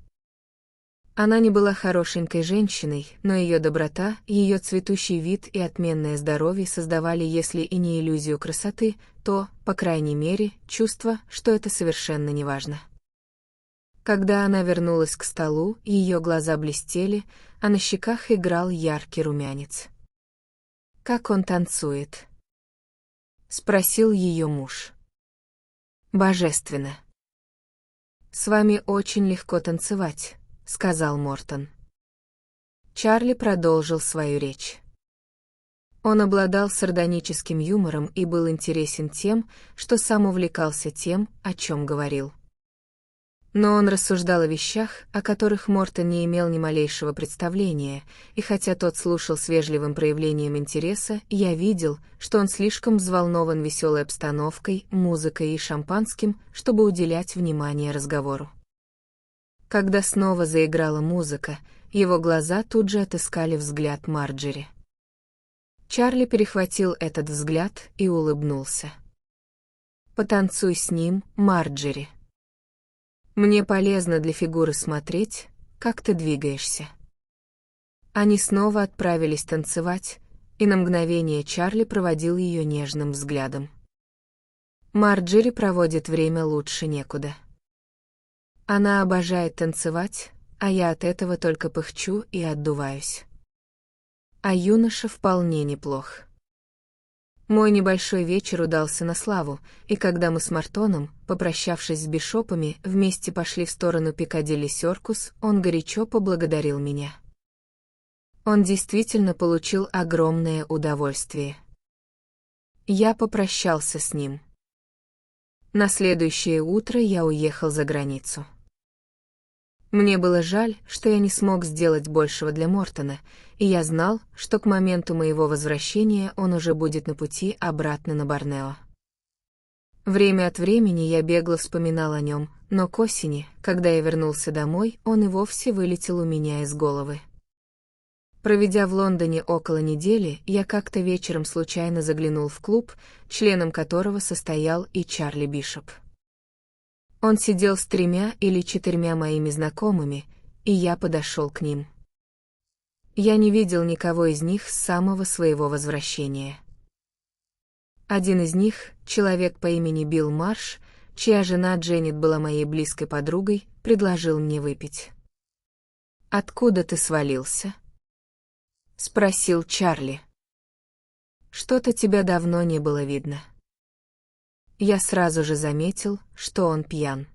Она не была хорошенькой женщиной, но ее доброта, ее цветущий вид и отменное здоровье создавали, если и не иллюзию красоты, то, по крайней мере, чувство, что это совершенно неважно. Когда она вернулась к столу, ее глаза блестели, а на щеках играл яркий румянец. «Как он танцует?» — спросил ее муж. «Божественно». «С вами очень легко танцевать», — сказал Мортон. Чарли продолжил свою речь. Он обладал сардоническим юмором и был интересен тем, что сам увлекался тем, о чем говорил. Но он рассуждал о вещах, о которых Мортон не имел ни малейшего представления, и хотя тот слушал с вежливым проявлением интереса, я видел, что он слишком взволнован веселой обстановкой, музыкой и шампанским, чтобы уделять внимание разговору. Когда снова заиграла музыка, его глаза тут же отыскали взгляд Марджери. Чарли перехватил этот взгляд и улыбнулся. «Потанцуй с ним, Марджери. Мне полезно для фигуры смотреть, как ты двигаешься». Они снова отправились танцевать, и на мгновение Чарли проводил ее нежным взглядом. Марджери проводит время лучше некуда. Она обожает танцевать, а я от этого только пыхчу и отдуваюсь. А юноша вполне неплох. Мой небольшой вечер удался на славу, и когда мы с Мортоном, попрощавшись с Бишопами, вместе пошли в сторону Пикадилли Серкус, он горячо поблагодарил меня. Он действительно получил огромное удовольствие. Я попрощался с ним. На следующее утро я уехал за границу. Мне было жаль, что я не смог сделать большего для Мортона, и я знал, что к моменту моего возвращения он уже будет на пути обратно на Борнео. Время от времени я бегло вспоминал о нем, но к осени, когда я вернулся домой, он и вовсе вылетел у меня из головы. Проведя в Лондоне около недели, я как-то вечером случайно заглянул в клуб, членом которого состоял и Чарли Бишоп. Он сидел с 3 или 4 моими знакомыми, и я подошел к ним. Я не видел никого из них с самого своего возвращения. Один из них, человек по имени Билл Марш, чья жена Дженнет была моей близкой подругой, предложил мне выпить. «Откуда ты свалился?» — спросил Чарли. «Что-то тебя давно не было видно». Я сразу же заметил, что он пьян.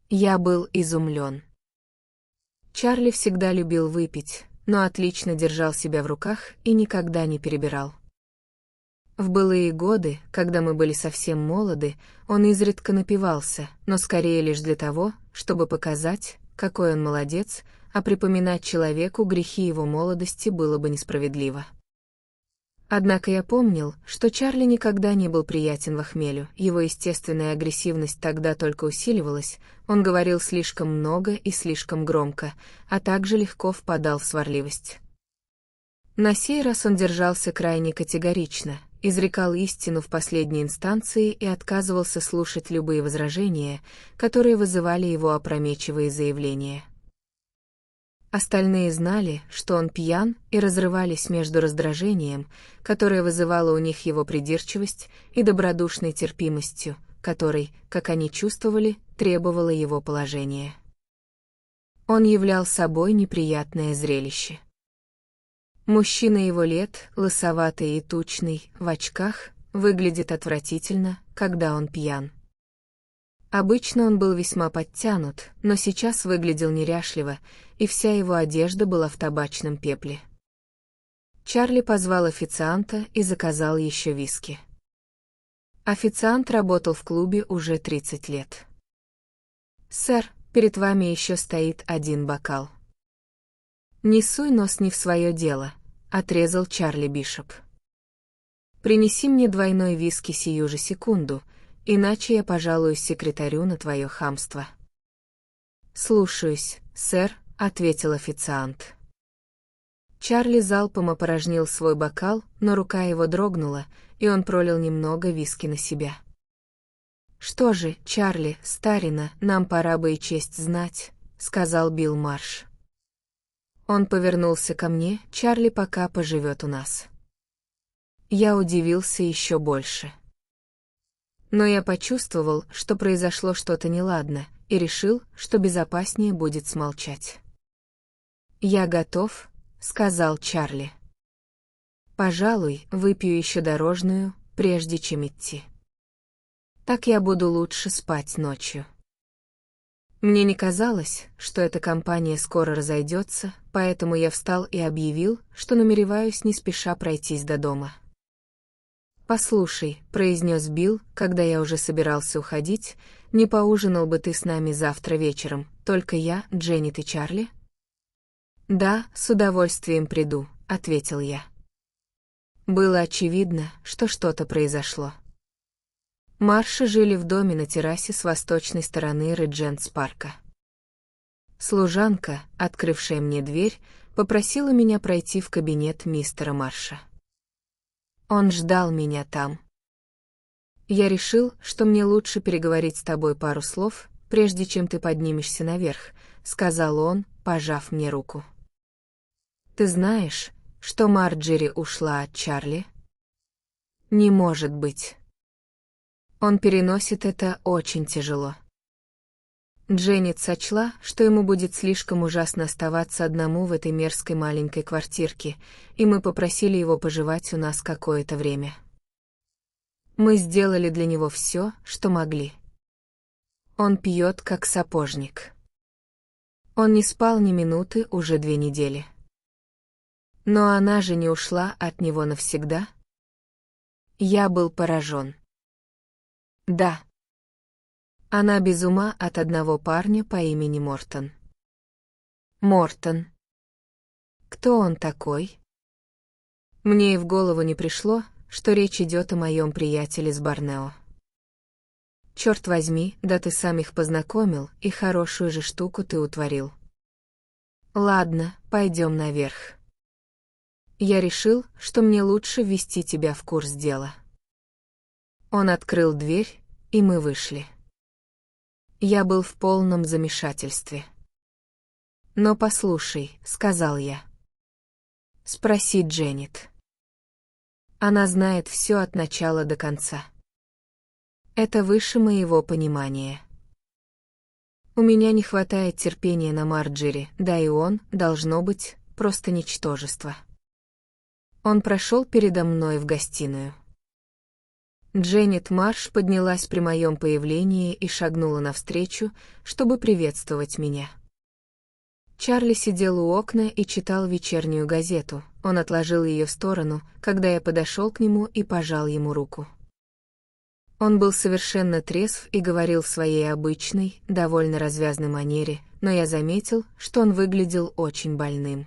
Я был изумлен. Чарли всегда любил выпить, но отлично держал себя в руках и никогда не перебирал. В былые годы, когда мы были совсем молоды, он изредка напивался, но скорее лишь для того, чтобы показать, какой он молодец, а припоминать человеку грехи его молодости было бы несправедливо. Однако я помнил, что Чарли никогда не был приятен во хмелю, его естественная агрессивность тогда только усиливалась, он говорил слишком много и слишком громко, а также легко впадал в сварливость. На сей раз он держался крайне категорично, изрекал истину в последней инстанции и отказывался слушать любые возражения, которые вызывали его опрометчивые заявления. Остальные знали, что он пьян, и разрывались между раздражением, которое вызывало у них его придирчивость, и добродушной терпимостью, которой, как они чувствовали, требовало его положение. Он являл собой неприятное зрелище. Мужчина его лет, лысоватый и тучный, в очках, выглядит отвратительно, когда он пьян. Обычно он был весьма подтянут, но сейчас выглядел неряшливо, и вся его одежда была в табачном пепле. Чарли позвал официанта и заказал еще виски. Официант работал в клубе уже 30 лет. «Сэр, перед вами еще стоит 1 бокал». «Не суй нос не в свое дело», — отрезал Чарли Бишоп. «Принеси мне 2 виски сию же секунду, иначе я пожалуюсь секретарю на твое хамство». «Слушаюсь, сэр», — ответил официант. Чарли залпом опорожнил свой бокал, но рука его дрогнула, и он пролил немного виски на себя. «Что же, Чарли, старина, нам пора бы и честь знать», — сказал Билл Марш. Он повернулся ко мне: «Чарли пока поживет у нас». Я удивился еще больше. Но я почувствовал, что произошло что-то неладно, и решил, что безопаснее будет смолчать. «Я готов», — сказал Чарли. «Пожалуй, выпью еще дорожную, прежде чем идти. Так я буду лучше спать ночью». Мне не казалось, что эта компания скоро разойдется, поэтому я встал и объявил, что намереваюсь не спеша пройтись до дома. «Послушай», — произнес Билл, когда я уже собирался уходить, «не поужинал бы ты с нами завтра вечером, только я, Дженнет и Чарли?» «Да, с удовольствием приду», — ответил я. Было очевидно, что что-то произошло. Марши жили в доме на террасе с восточной стороны Риджентс-парка. Служанка, открывшая мне дверь, попросила меня пройти в кабинет мистера Марша. Он ждал меня там. «Я решил, что мне лучше переговорить с тобой пару слов, прежде чем ты поднимешься наверх», — сказал он, пожав мне руку. «Ты знаешь, что Марджери ушла от Чарли?» «Не может быть. Он переносит это очень тяжело». Дженнет сочла, что ему будет слишком ужасно оставаться одному в этой мерзкой маленькой квартирке, и мы попросили его поживать у нас какое-то время. Мы сделали для него все, что могли. Он пьет, как сапожник. Он не спал ни минуты уже 2 недели. Но она же не ушла от него навсегда. Я был поражен. Да. Она без ума от одного парня по имени Мортон. Мортон. Кто он такой? Мне и в голову не пришло, что речь идет о моем приятеле с Борнео. Черт возьми, да ты сам их познакомил, и хорошую же штуку ты утворил. Ладно, пойдем наверх. Я решил, что мне лучше ввести тебя в курс дела. Он открыл дверь, и мы вышли. Я был в полном замешательстве. «Но послушай», — сказал я. «Спроси Дженнет. Она знает все от начала до конца. Это выше моего понимания. У меня не хватает терпения на Марджери, да и он, должно быть, просто ничтожество». Он прошел передо мной в гостиную. Дженнет Марш поднялась при моем появлении и шагнула навстречу, чтобы приветствовать меня. Чарли сидел у окна и читал вечернюю газету. Он отложил ее в сторону, когда я подошел к нему и пожал ему руку. Он был совершенно трезв и говорил в своей обычной, довольно развязной манере, но я заметил, что он выглядел очень больным.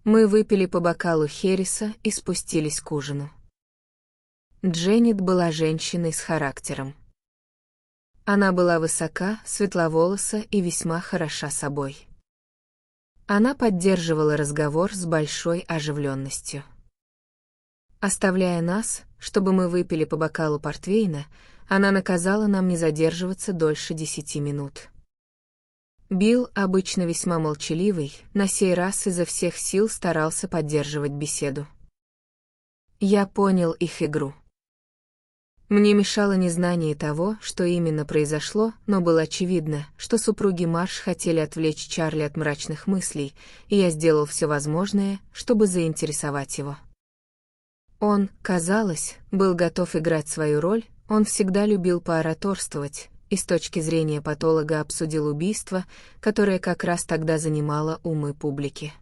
Мы выпили по бокалу хереса и спустились к ужину. Дженнет была женщиной с характером. Она была высока, светловолоса и весьма хороша собой. Она поддерживала разговор с большой оживленностью. Оставляя нас, чтобы мы выпили по бокалу портвейна, она наказала нам не задерживаться дольше 10 минут. Билл, обычно весьма молчаливый, на сей раз изо всех сил старался поддерживать беседу. Я понял их игру. Мне мешало незнание того, что именно произошло, но было очевидно, что супруги Марш хотели отвлечь Чарли от мрачных мыслей, и я сделал все возможное, чтобы заинтересовать его. Он, казалось, был готов играть свою роль, он всегда любил поораторствовать, и с точки зрения патолога обсудил убийство, которое как раз тогда занимало умы публики.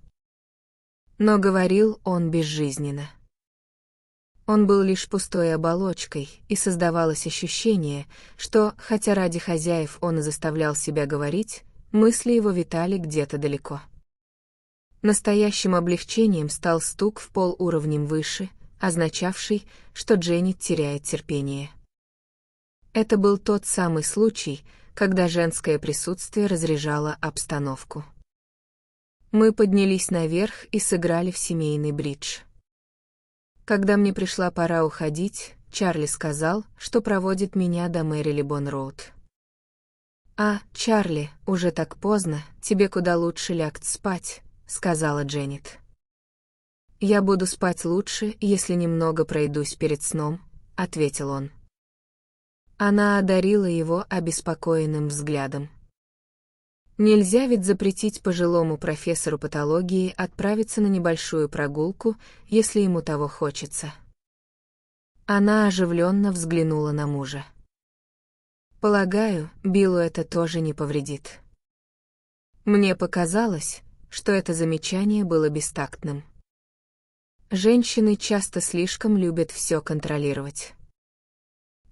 Но говорил он безжизненно. Он был лишь пустой оболочкой, и создавалось ощущение, что, хотя ради хозяев он и заставлял себя говорить, мысли его витали где-то далеко. Настоящим облегчением стал стук в пол уровнем выше, означавший, что Дженнет теряет терпение. Это был тот самый случай, когда женское присутствие разряжало обстановку. Мы поднялись наверх и сыграли в семейный бридж. Когда мне пришла пора уходить, Чарли сказал, что проводит меня до Мэрилибон-роуд. «А, Чарли, уже так поздно, тебе куда лучше лягт спать», — сказала Дженнет. «Я буду спать лучше, если немного пройдусь перед сном», — ответил он. Она одарила его обеспокоенным взглядом. Нельзя ведь запретить пожилому профессору патологии отправиться на небольшую прогулку, если ему того хочется. Она оживленно взглянула на мужа. Полагаю, Биллу это тоже не повредит. Мне показалось, что это замечание было бестактным. Женщины часто слишком любят все контролировать.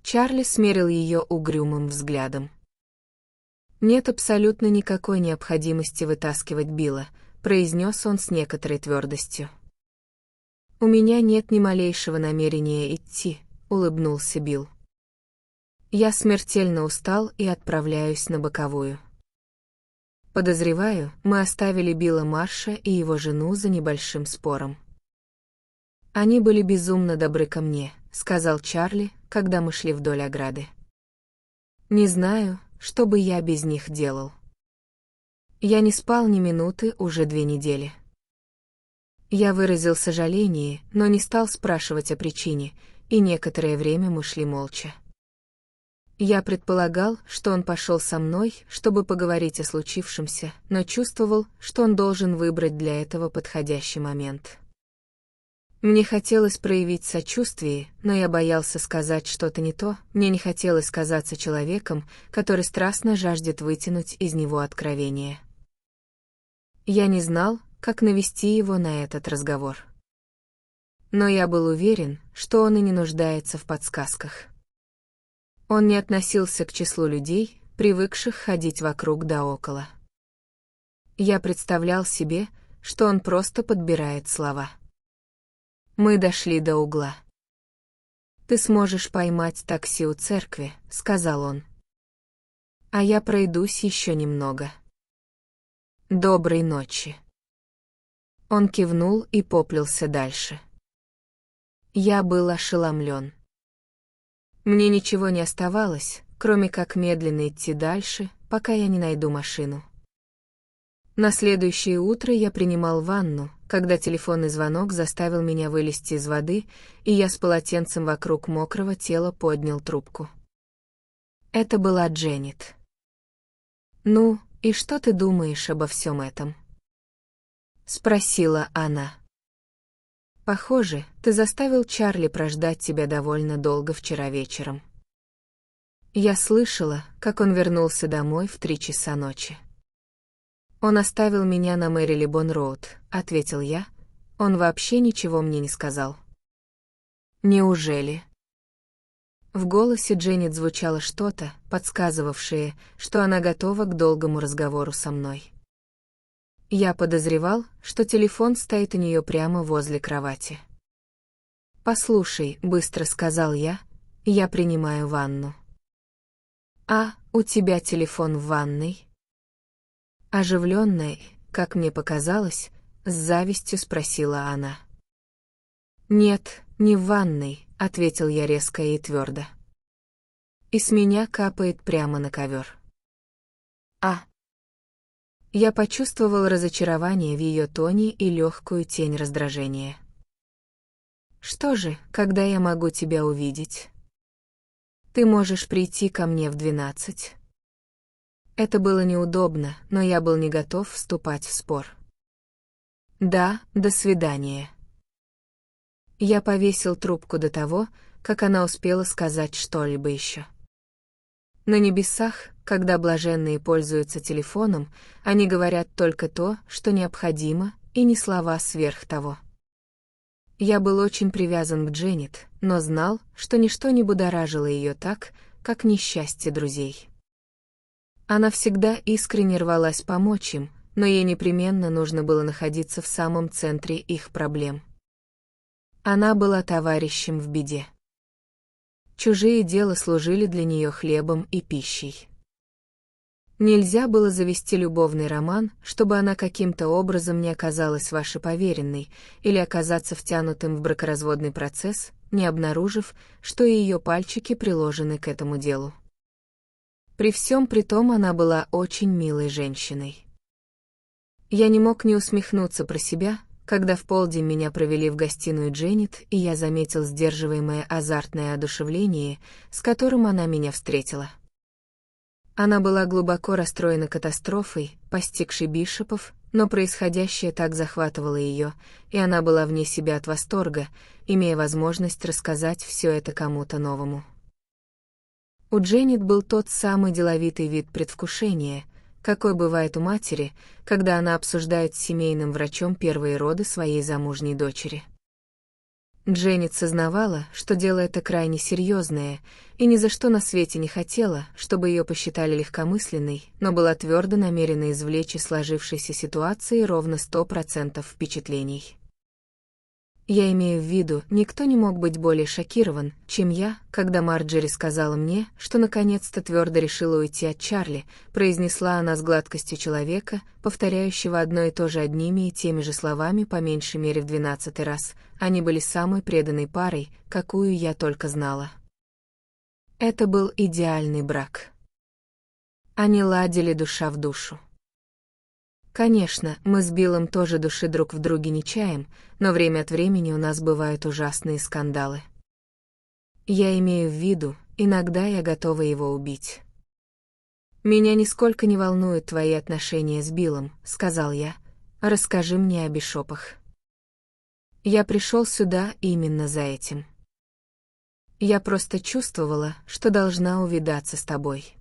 Чарли смерил ее угрюмым взглядом. «Нет абсолютно никакой необходимости вытаскивать Билла», — произнес он с некоторой твердостью. «У меня нет ни малейшего намерения идти», — улыбнулся Билл. «Я смертельно устал и отправляюсь на боковую». Подозреваю, мы оставили Билла Марша и его жену за небольшим спором. «Они были безумно добры ко мне», — сказал Чарли, когда мы шли вдоль ограды. «Не знаю, что бы я без них делал. Я не спал ни минуты уже 2 недели». Я выразил сожаление, но не стал спрашивать о причине, и некоторое время мы шли молча. Я предполагал, что он пошел со мной, чтобы поговорить о случившемся, но чувствовал, что он должен выбрать для этого подходящий момент. Мне хотелось проявить сочувствие, но я боялся сказать что-то не то, мне не хотелось казаться человеком, который страстно жаждет вытянуть из него откровение. Я не знал, как навести его на этот разговор. но я был уверен, что он и не нуждается в подсказках. Он не относился к числу людей, привыкших ходить вокруг да около. Я представлял себе, что он просто подбирает слова. Мы дошли до угла. «Ты сможешь поймать такси у церкви», — сказал он. «А я пройдусь еще немного. Доброй ночи». Он кивнул и поплелся дальше. Я был ошеломлен. Мне ничего не оставалось, кроме как медленно идти дальше, пока я не найду машину. На следующее утро я принимал ванну, когда телефонный звонок заставил меня вылезти из воды, и я с полотенцем вокруг мокрого тела поднял трубку. Это была Дженнет. «Ну, и что ты думаешь обо всем этом?» — спросила она. «Похоже, ты заставил Чарли прождать тебя довольно долго вчера вечером». Я слышала, как он вернулся домой в 3 часа ночи. «Он оставил меня на Мэрилибон-роуд», — ответил я. «Он вообще ничего мне не сказал». «Неужели?» В голосе Дженнет звучало что-то, подсказывавшее, что она готова к долгому разговору со мной. Я подозревал, что телефон стоит у нее прямо возле кровати. «Послушай», — быстро сказал я, — «я принимаю ванну». «А, у тебя телефон в ванной?» Оживленная, как мне показалось, с завистью спросила она. «Нет, не в ванной», — ответил я резко и твердо. «И с меня капает прямо на ковер». «А?» Я почувствовал разочарование в ее тоне и легкую тень раздражения. «Что же, когда я могу тебя увидеть? Ты можешь прийти ко мне в 12?» Это было неудобно, но я был не готов вступать в спор. «Да, до свидания». Я повесил трубку до того, как она успела сказать что-либо еще. На небесах, когда блаженные пользуются телефоном, они говорят только то, что необходимо, и не слова сверх того. Я был очень привязан к Дженнет, но знал, что ничто не будоражило ее так, как несчастье друзей. Она всегда искренне рвалась помочь им, но ей непременно нужно было находиться в самом центре их проблем. Она была товарищем в беде. Чужие дела служили для нее хлебом и пищей. Нельзя было завести любовный роман, чтобы она каким-то образом не оказалась вашей поверенной, или оказаться втянутым в бракоразводный процесс, не обнаружив, что и ее пальчики приложены к этому делу. При всем при том она была очень милой женщиной. Я не мог не усмехнуться про себя, когда в полдень меня провели в гостиную Дженнет, и я заметил сдерживаемое азартное одушевление, с которым она меня встретила. Она была глубоко расстроена катастрофой, постигшей Бишопов, но происходящее так захватывало ее, и она была вне себя от восторга, имея возможность рассказать все это кому-то новому. У Дженнет был тот самый деловитый вид предвкушения, какой бывает у матери, когда она обсуждает с семейным врачом первые роды своей замужней дочери. Дженнет сознавала, что дело это крайне серьезное, и ни за что на свете не хотела, чтобы ее посчитали легкомысленной, но была твердо намерена извлечь из сложившейся ситуации ровно 100% впечатлений. Я имею в виду, никто не мог быть более шокирован, чем я, когда Марджери сказала мне, что наконец-то твердо решила уйти от Чарли, произнесла она с гладкостью человека, повторяющего одно и то же одними и теми же словами по меньшей мере в 12-й раз. Они были самой преданной парой, какую я только знала. Это был идеальный брак. Они ладили душа в душу. Конечно, мы с Биллом тоже души друг в друге не чаем, но время от времени у нас бывают ужасные скандалы. Я имею в виду, иногда я готова его убить. «Меня нисколько не волнуют твои отношения с Биллом», — сказал я. «Расскажи мне о Бишопах». Я пришел сюда именно за этим. Я просто чувствовала, что должна увидаться с тобой.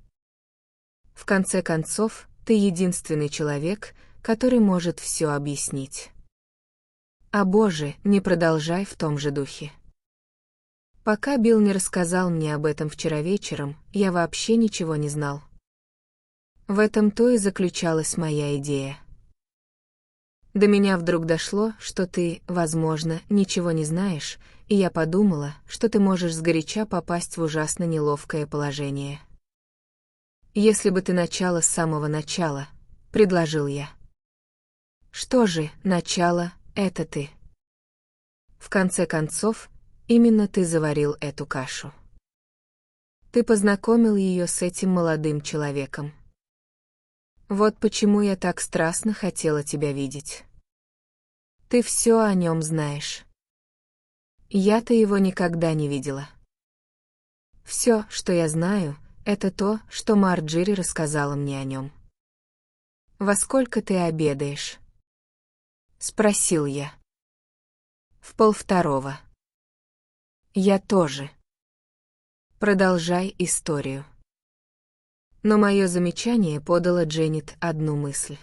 В конце концов, ты единственный человек, который может все объяснить. А боже, не продолжай в том же духе. Пока Билл не рассказал мне об этом вчера вечером, я вообще ничего не знал. В этом-то и заключалась моя идея. До меня вдруг дошло, что ты, возможно, ничего не знаешь, и я подумала, что ты можешь сгоряча попасть в ужасно неловкое положение. Если бы ты начала с самого начала, предложил я. Что же, начало — это ты. В конце концов, именно ты заварил эту кашу. Ты познакомил ее с этим молодым человеком. Вот почему я так страстно хотела тебя видеть. Ты все о нем знаешь. Я-то его никогда не видела. Все, что я знаю, это то, что Марджери рассказала мне о нем. «Во сколько ты обедаешь?» — спросил я. «В 1:30. Я тоже. Продолжай историю». Но мое замечание подало Дженнет одну мысль.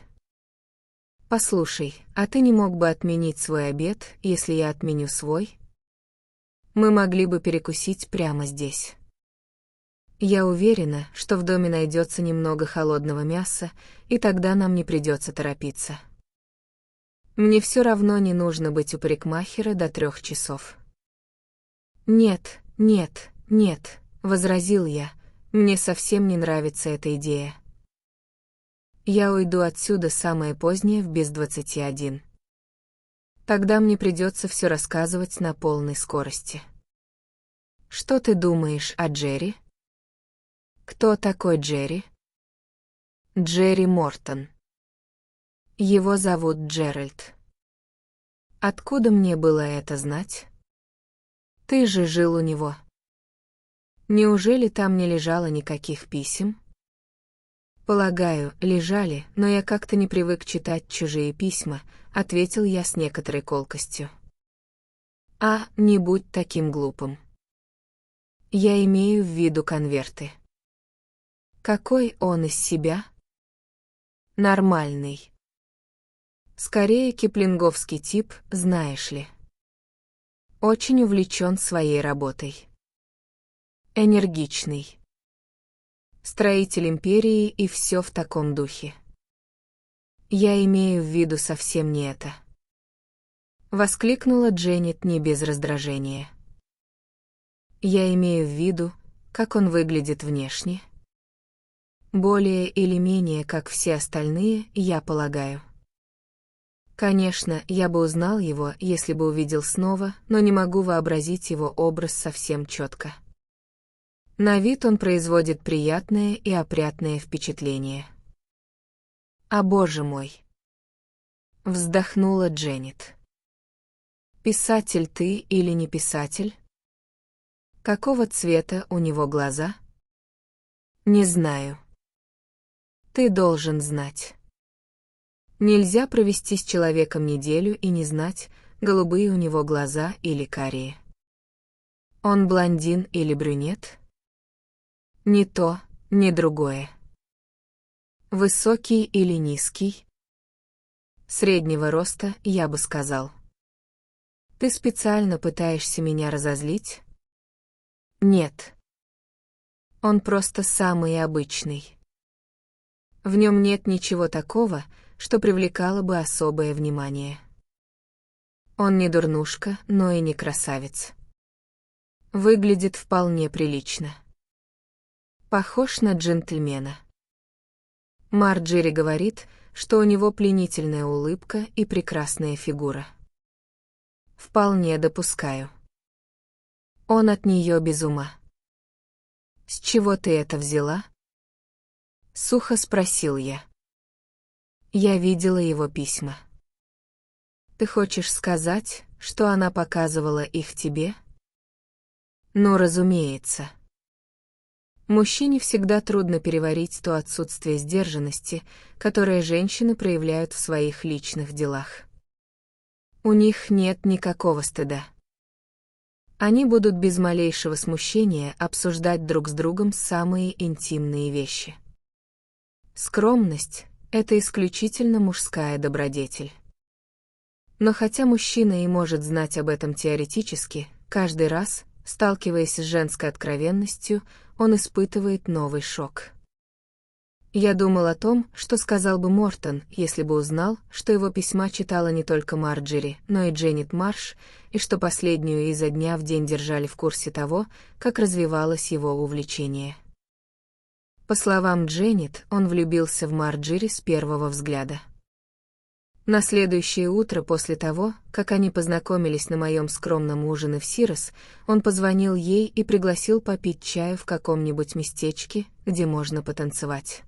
«Послушай, а ты не мог бы отменить свой обед, если я отменю свой? Мы могли бы перекусить прямо здесь. Я уверена, что в доме найдется немного холодного мяса, и тогда нам не придется торопиться. Мне все равно не нужно быть у парикмахера до 3 часов». «Нет, нет, нет», — возразил я, — «мне совсем не нравится эта идея. Я уйду отсюда самое позднее в без 21. Тогда мне придется все рассказывать на полной скорости». «Что ты думаешь о Джерри?» «Кто такой Джерри?» «Джерри Мортон. Его зовут Джеральд». «Откуда мне было это знать?» «Ты же жил у него». «Неужели там не лежало никаких писем?» «Полагаю, лежали, но я как-то не привык читать чужие письма», — ответил я с некоторой колкостью. «А, не будь таким глупым. Я имею в виду конверты». «Какой он из себя?» «Нормальный. Скорее киплинговский тип, знаешь ли. Очень увлечен своей работой. Энергичный. Строитель империи и все в таком духе. Я имею в виду совсем не это». Воскликнула Дженнет не без раздражения. «Я имею в виду, как он выглядит внешне. Более или менее, как все остальные, я полагаю. Конечно, я бы узнал его, если бы увидел снова, но не могу вообразить его образ совсем четко. На вид он производит приятное и опрятное впечатление». «А боже мой!» — вздохнула Дженнет. «Писатель ты или не писатель? Какого цвета у него глаза?» «Не знаю». «Ты должен знать. Нельзя провести с человеком неделю и не знать, голубые у него глаза или карие. Он блондин или брюнет? Ни то, ни другое. Высокий или низкий? Среднего роста, я бы сказал. Ты специально пытаешься меня разозлить?» «Нет. Он просто самый обычный. В нем нет ничего такого, что привлекало бы особое внимание. Он не дурнушка, но и не красавец. Выглядит вполне прилично. Похож на джентльмена. Марджери говорит, что у него пленительная улыбка и прекрасная фигура. Вполне допускаю. Он от нее без ума». «С чего ты это взяла?» — сухо спросил я. «Я видела его письма». «Ты хочешь сказать, что она показывала их тебе?» «Ну, разумеется». Мужчине всегда трудно переварить то отсутствие сдержанности, которое женщины проявляют в своих личных делах. У них нет никакого стыда. Они будут без малейшего смущения обсуждать друг с другом самые интимные вещи. Скромность — это исключительно мужская добродетель. Но хотя мужчина и может знать об этом теоретически, каждый раз, сталкиваясь с женской откровенностью, он испытывает новый шок. Я думал о том, что сказал бы Мортон, если бы узнал, что его письма читала не только Марджери, но и Дженнет Марш, и что последнюю изо дня в день держали в курсе того, как развивалось его увлечение. По словам Дженнет, он влюбился в Марджери с первого взгляда. На следующее утро после того, как они познакомились на моем скромном ужине в Сирос, он позвонил ей и пригласил попить чаю в каком-нибудь местечке, где можно потанцевать.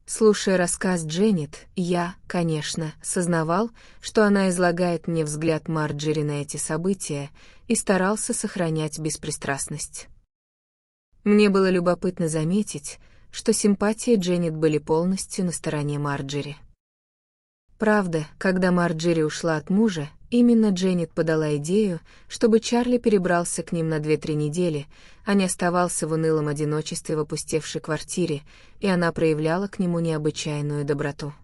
Слушая рассказ Дженнет, я, конечно, сознавал, что она излагает мне взгляд Марджери на эти события, и старался сохранять беспристрастность. Мне было любопытно заметить, что симпатии Дженнет были полностью на стороне Марджери. Правда, когда Марджери ушла от мужа, именно Дженнет подала идею, чтобы Чарли перебрался к ним на 2-3 недели, а не оставался в унылом одиночестве в опустевшей квартире, и она проявляла к нему необычайную доброту.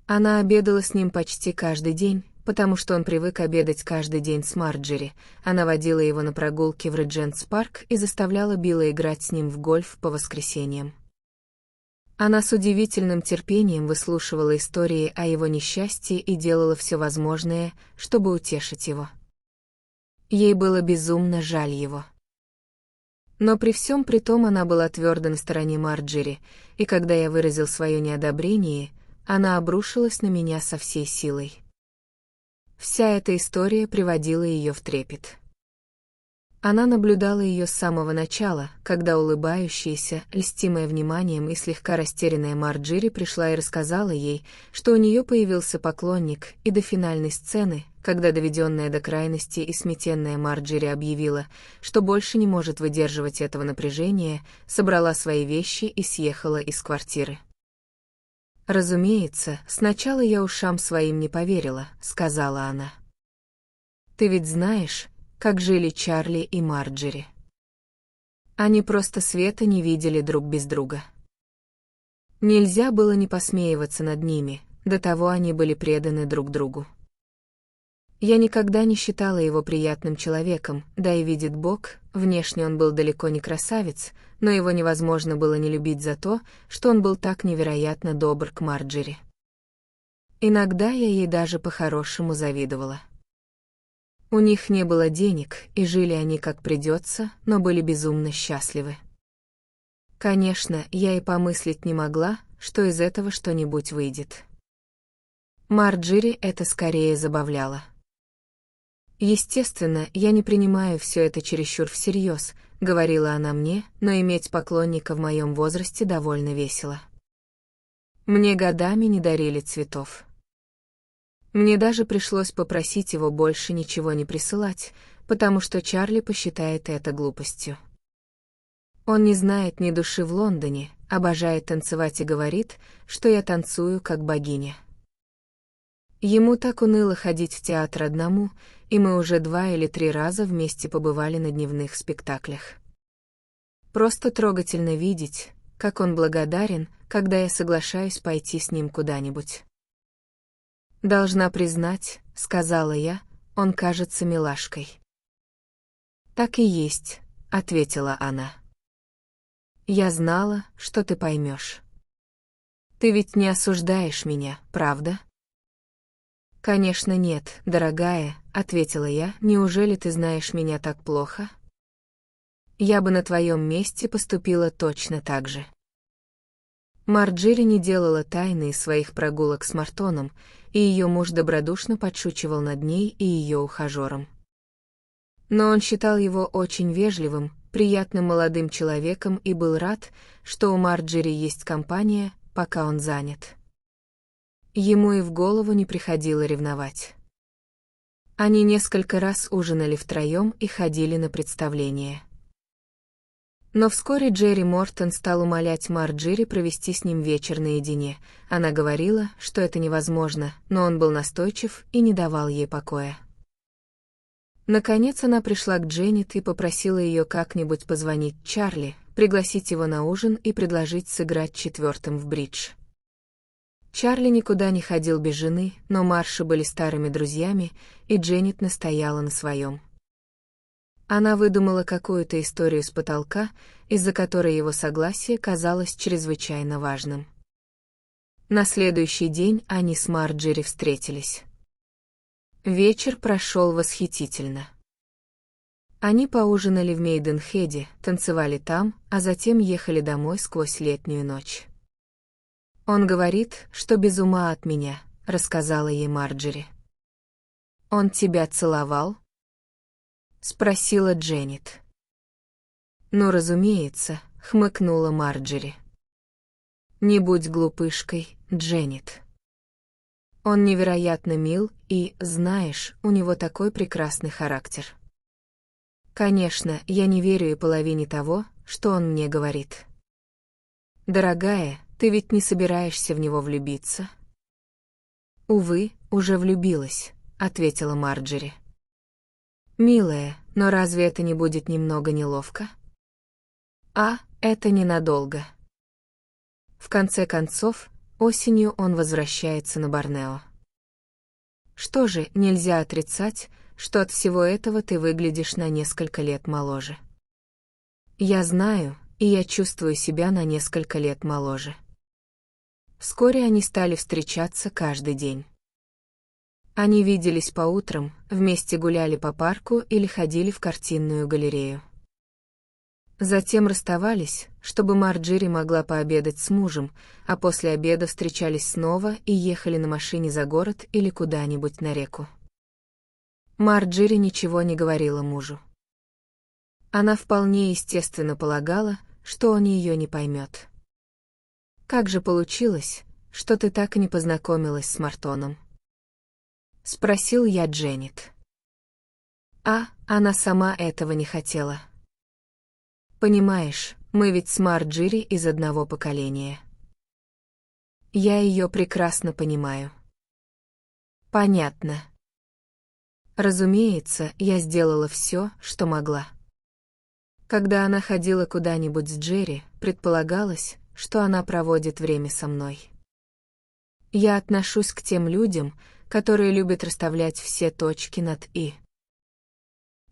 Она обедала с ним почти каждый день, потому что он привык обедать каждый день с Марджери. Она водила его на прогулки в Реджентс-парк и заставляла Билла играть с ним в гольф по воскресеньям. Она с удивительным терпением выслушивала истории о его несчастье и делала все возможное, чтобы утешить его. Ей было безумно жаль его. Но при всем при том она была твердо на стороне Марджери, и когда я выразил свое неодобрение, она обрушилась на меня со всей силой. Вся эта история приводила ее в трепет. Она наблюдала ее с самого начала, когда улыбающаяся, льстимая вниманием и слегка растерянная Марджери пришла и рассказала ей, что у нее появился поклонник, и до финальной сцены, когда доведенная до крайности и сметенная Марджери объявила, что больше не может выдерживать этого напряжения, собрала свои вещи и съехала из квартиры. «Разумеется, сначала я ушам своим не поверила», — сказала она. «Ты ведь знаешь, как жили Чарли и Марджери. Они просто света не видели друг без друга. Нельзя было не посмеиваться над ними, до того они были преданы друг другу. Я никогда не считала его приятным человеком, да и видит Бог, внешне он был далеко не красавец, но его невозможно было не любить за то, что он был так невероятно добр к Марджери. Иногда я ей даже по-хорошему завидовала. У них не было денег, и жили они как придется, но были безумно счастливы. Конечно, я и помыслить не могла, что из этого что-нибудь выйдет. Марджери это скорее забавляло. «Естественно, я не принимаю все это чересчур всерьез», — говорила она мне, «но иметь поклонника в моем возрасте довольно весело. Мне годами не дарили цветов. Мне даже пришлось попросить его больше ничего не присылать, потому что Чарли посчитает это глупостью. Он не знает ни души в Лондоне, обожает танцевать и говорит, что я танцую как богиня. Ему так уныло ходить в театр одному, и мы уже 2 или 3 раза вместе побывали на дневных спектаклях. Просто трогательно видеть, как он благодарен, когда я соглашаюсь пойти с ним куда-нибудь. «Должна признать», — сказала я, — «он кажется милашкой». «Так и есть», — ответила она. «Я знала, что ты поймешь. Ты ведь не осуждаешь меня, правда?» «Конечно нет, дорогая», — ответила я, — «неужели ты знаешь меня так плохо? Я бы на твоем месте поступила точно так же». Марджери не делала тайны из своих прогулок с Мортоном, и ее муж добродушно подшучивал над ней и ее ухажером. Но он считал его очень вежливым, приятным молодым человеком и был рад, что у Марджери есть компания, пока он занят. Ему и в голову не приходило ревновать. Они несколько раз ужинали втроем и ходили на представления. Но вскоре Джерри Мортон стал умолять Марджери провести с ним вечер наедине. Она говорила, что это невозможно, но он был настойчив и не давал ей покоя. Наконец она пришла к Дженнет и попросила ее как-нибудь позвонить Чарли, пригласить его на ужин и предложить сыграть 4-м в бридж. Чарли никуда не ходил без жены, но Марши были старыми друзьями, и Дженнет настояла на своем. Она выдумала какую-то историю с потолка, из-за которой его согласие казалось чрезвычайно важным. На следующий день они с Марджери встретились. Вечер прошел восхитительно. Они поужинали в Мейденхеде, танцевали там, а затем ехали домой сквозь летнюю ночь. «Он говорит, что без ума от меня», — рассказала ей Марджери. «Он тебя целовал?» — спросила Дженнет. «Ну, разумеется», — хмыкнула Марджери. «Не будь глупышкой, Дженнет. Он невероятно мил и, знаешь, у него такой прекрасный характер. Конечно, я не верю и половине того, что он мне говорит. Дорогая, ты ведь не собираешься в него влюбиться?» «Увы, уже влюбилась», — ответила Марджери. «Милая, но разве это не будет немного неловко?» «А, это ненадолго. В конце концов, осенью он возвращается на Борнео. Что же, нельзя отрицать, что от всего этого ты выглядишь на несколько лет моложе. Я знаю, и я чувствую себя на несколько лет моложе». Вскоре они стали встречаться каждый день. Они виделись по утрам, вместе гуляли по парку или ходили в картинную галерею. Затем расставались, чтобы Марджери могла пообедать с мужем, а после обеда встречались снова и ехали на машине за город или куда-нибудь на реку. Марджери ничего не говорила мужу. Она вполне естественно полагала, что он ее не поймет. «Как же получилось, что ты так и не познакомилась с Мартоном?» — спросил я Дженнет. Она сама этого не хотела. Понимаешь, мы ведь с Марджери из одного поколения. Я ее прекрасно понимаю. Понятно. Разумеется, я сделала все, что могла. Когда она ходила куда-нибудь с Джерри, предполагалось, что она проводит время со мной. Я отношусь к тем людям, которые любят расставлять все точки над «и».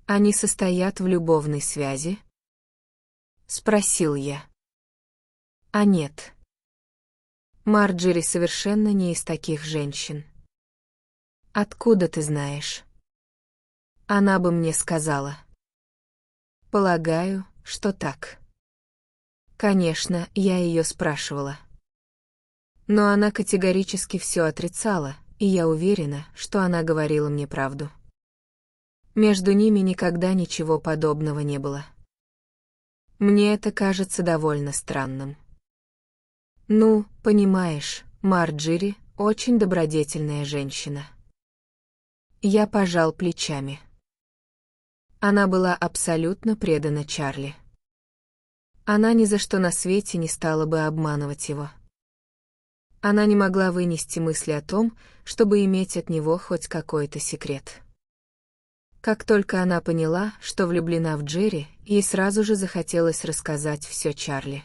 Они состоят в любовной связи? Спросил я. А нет. Марджери совершенно не из таких женщин. Откуда ты знаешь? Она бы мне сказала. Полагаю, что так. Конечно, я ее спрашивала. Но она категорически все отрицала, и я уверена, что она говорила мне правду. Между ними никогда ничего подобного не было. Мне это кажется довольно странным. Ну, понимаешь, Марджери — очень добродетельная женщина. Я пожал плечами. Она была абсолютно предана Чарли. Она ни за что на свете не стала бы обманывать его. Она не могла вынести мысли о том, чтобы иметь от него хоть какой-то секрет. Как только она поняла, что влюблена в Джерри, ей сразу же захотелось рассказать все Чарли.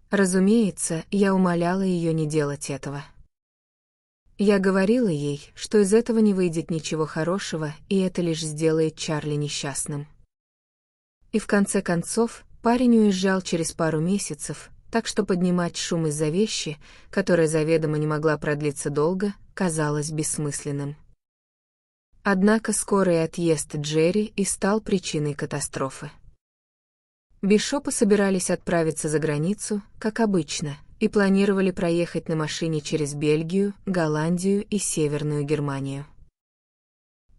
Разумеется, я умоляла ее не делать этого. Я говорила ей, что из этого не выйдет ничего хорошего, и это лишь сделает Чарли несчастным. И в конце концов, парень уезжал через пару месяцев, так что поднимать шум из-за вещи, которая заведомо не могла продлиться долго, казалось бессмысленным. Однако скорый отъезд Джерри и стал причиной катастрофы. Бишопы собирались отправиться за границу, как обычно, и планировали проехать на машине через Бельгию, Голландию и Северную Германию.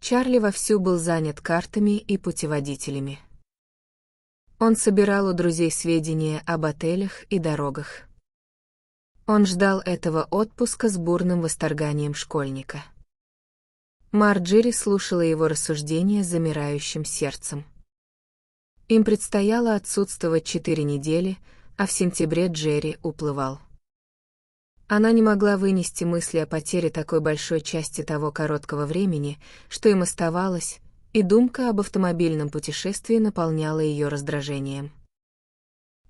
Чарли вовсю был занят картами и путеводителями. Он собирал у друзей сведения об отелях и дорогах. Он ждал этого отпуска с бурным восторганием школьника. Марджери слушала его рассуждения с замирающим сердцем. Им предстояло отсутствовать 4 недели, а в сентябре Джерри уплывал. Она не могла вынести мысли о потере такой большой части того короткого времени, что им оставалось, и думка об автомобильном путешествии наполняла ее раздражением.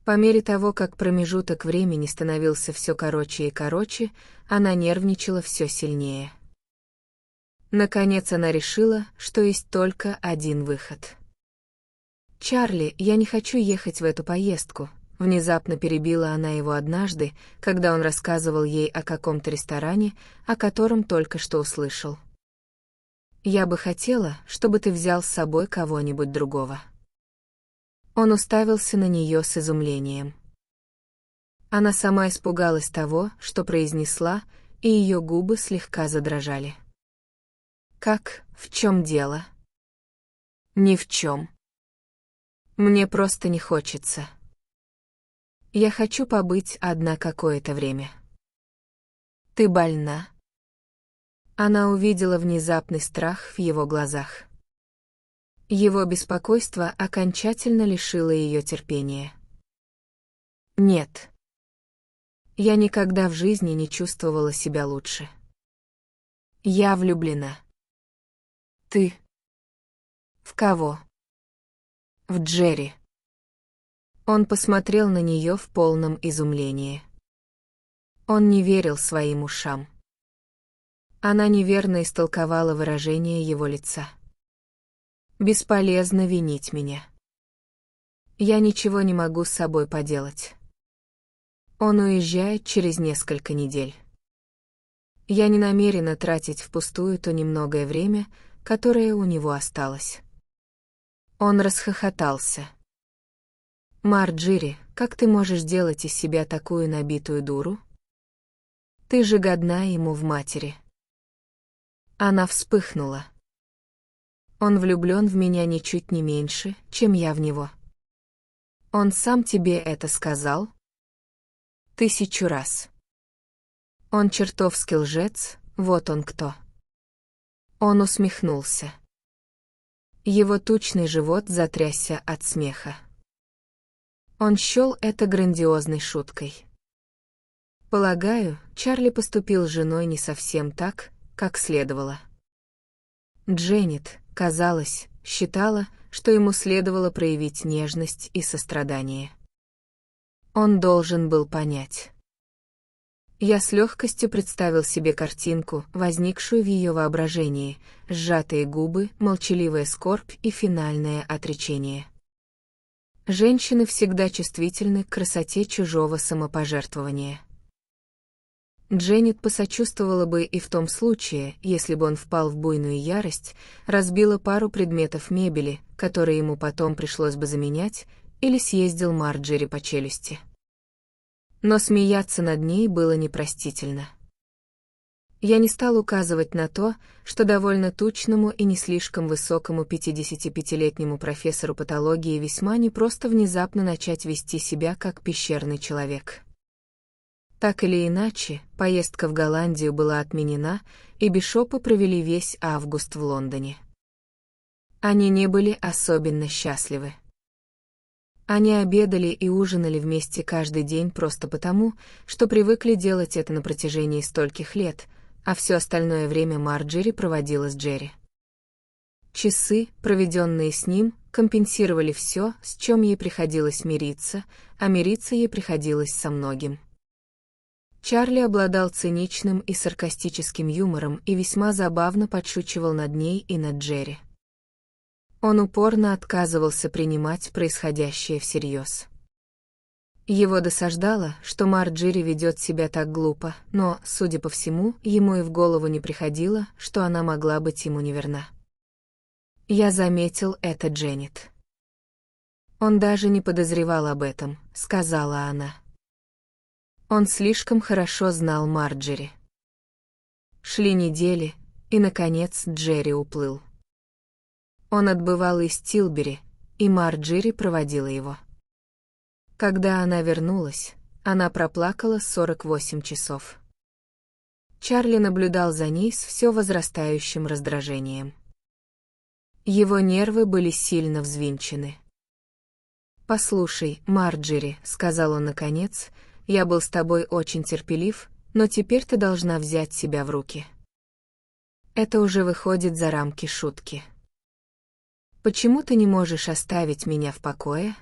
По мере того, как промежуток времени становился все короче и короче, она нервничала все сильнее. Наконец она решила, что есть только один выход. «Чарли, я не хочу ехать в эту поездку», — внезапно перебила она его однажды, когда он рассказывал ей о каком-то ресторане, о котором только что услышал. «Я бы хотела, чтобы ты взял с собой кого-нибудь другого». Он уставился на нее с изумлением. Она сама испугалась того, что произнесла, и ее губы слегка задрожали. «Как? В чем дело?» «Ни в чем. Мне просто не хочется. Я хочу побыть одна какое-то время». «Ты больна?» Она увидела внезапный страх в его глазах. Его беспокойство окончательно лишило ее терпения. «Нет. Я никогда в жизни не чувствовала себя лучше. Я влюблена». «Ты? В кого?» «В Джерри». Он посмотрел на нее в полном изумлении. Он не верил своим ушам. Она неверно истолковала выражение его лица. «Бесполезно винить меня. Я ничего не могу с собой поделать. Он уезжает через несколько недель. Я не намерена тратить впустую то немногое время, которое у него осталось». Он расхохотался. «Марджери, как ты можешь делать из себя такую набитую дуру? Ты же годна ему в матери». Она вспыхнула. «Он влюблен в меня ничуть не меньше, чем я в него». «Он сам тебе это сказал?» «1000 раз». «Он чертовски лжец, вот он кто». Он усмехнулся. Его тучный живот затрясся от смеха. Он счёл это грандиозной шуткой. Полагаю, Чарли поступил с женой не совсем так, как следовало. Дженнет, казалось, считала, что ему следовало проявить нежность и сострадание. Он должен был понять. Я с легкостью представил себе картинку, возникшую в ее воображении: сжатые губы, молчаливая скорбь и финальное отречение. Женщины всегда чувствительны к красоте чужого самопожертвования. Дженнет посочувствовала бы и в том случае, если бы он впал в буйную ярость, разбила пару предметов мебели, которые ему потом пришлось бы заменять, или съездил Марджери по челюсти. Но смеяться над ней было непростительно. Я не стал указывать на то, что довольно тучному и не слишком высокому 55-летнему профессору патологии весьма непросто внезапно начать вести себя как пещерный человек. Так или иначе, поездка в Голландию была отменена, и бишопы провели весь август в Лондоне. Они не были особенно счастливы. Они обедали и ужинали вместе каждый день просто потому, что привыкли делать это на протяжении стольких лет, а все остальное время Марджери проводила с Джерри. Часы, проведенные с ним, компенсировали все, с чем ей приходилось мириться, а мириться ей приходилось со многим. Чарли обладал циничным и саркастическим юмором и весьма забавно подшучивал над ней и над Джерри. Он упорно отказывался принимать происходящее всерьез. Его досаждало, что Марджери ведет себя так глупо, но, судя по всему, ему и в голову не приходило, что она могла быть ему неверна. «Я заметил это, Дженнет». «Он даже не подозревал об этом», — сказала она. Он слишком хорошо знал Марджери. Шли недели, и, наконец, Джерри уплыл. Он отбывал из Тилбери, и Марджери проводила его. Когда она вернулась, она проплакала 48 часов. Чарли наблюдал за ней с все возрастающим раздражением. Его нервы были сильно взвинчены. «Послушай, Марджери», — сказал он наконец, — «я был с тобой очень терпелив, но теперь ты должна взять себя в руки. Это уже выходит за рамки шутки. Почему ты не можешь оставить меня в покое?»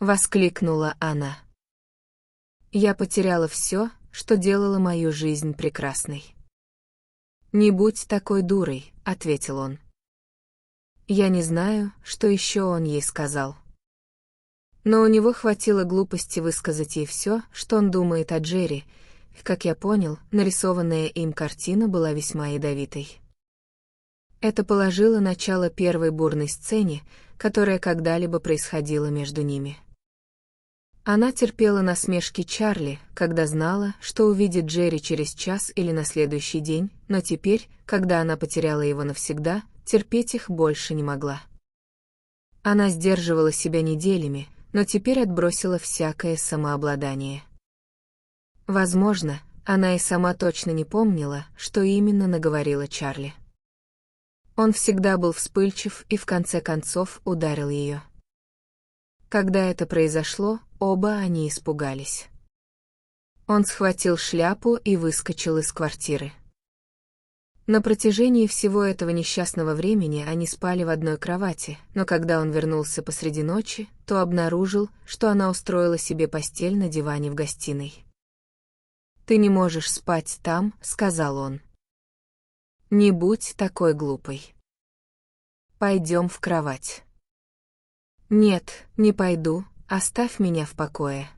Воскликнула она. Я потеряла все, что делало мою жизнь прекрасной. «Не будь такой дурой», — ответил он. Я не знаю, что еще он ей сказал. Но у него хватило глупости высказать ей все, что он думает о Джерри. Как я понял, нарисованная им картина была весьма ядовитой. Это положило начало первой бурной сцене, которая когда-либо происходила между ними. Она терпела насмешки Чарли, когда знала, что увидит Джерри через час или на следующий день, но теперь, когда она потеряла его навсегда, терпеть их больше не могла. Она сдерживала себя неделями, но теперь отбросила всякое самообладание. Возможно, она и сама точно не помнила, что именно наговорила Чарли. Он всегда был вспыльчив и в конце концов ударил ее. Когда это произошло, оба они испугались. Он схватил шляпу и выскочил из квартиры. На протяжении всего этого несчастного времени они спали в одной кровати, но когда он вернулся посреди ночи, то обнаружил, что она устроила себе постель на диване в гостиной. «Ты не можешь спать там», — сказал он. «Не будь такой глупой. Пойдем в кровать». «Нет, не пойду, оставь меня в покое».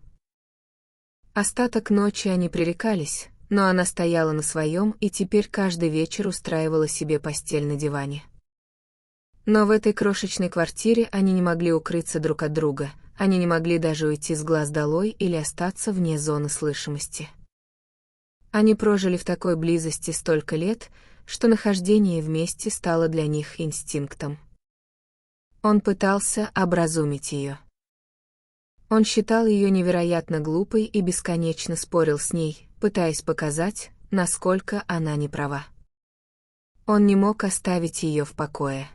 Остаток ночи они пререкались, но она стояла на своем и теперь каждый вечер устраивала себе постель на диване. Но в этой крошечной квартире они не могли укрыться друг от друга, они не могли даже уйти с глаз долой или остаться вне зоны слышимости. Они прожили в такой близости столько лет, что нахождение вместе стало для них инстинктом. Он пытался образумить ее. Он считал ее невероятно глупой и бесконечно спорил с ней, пытаясь показать, насколько она не права. Он не мог оставить ее в покое.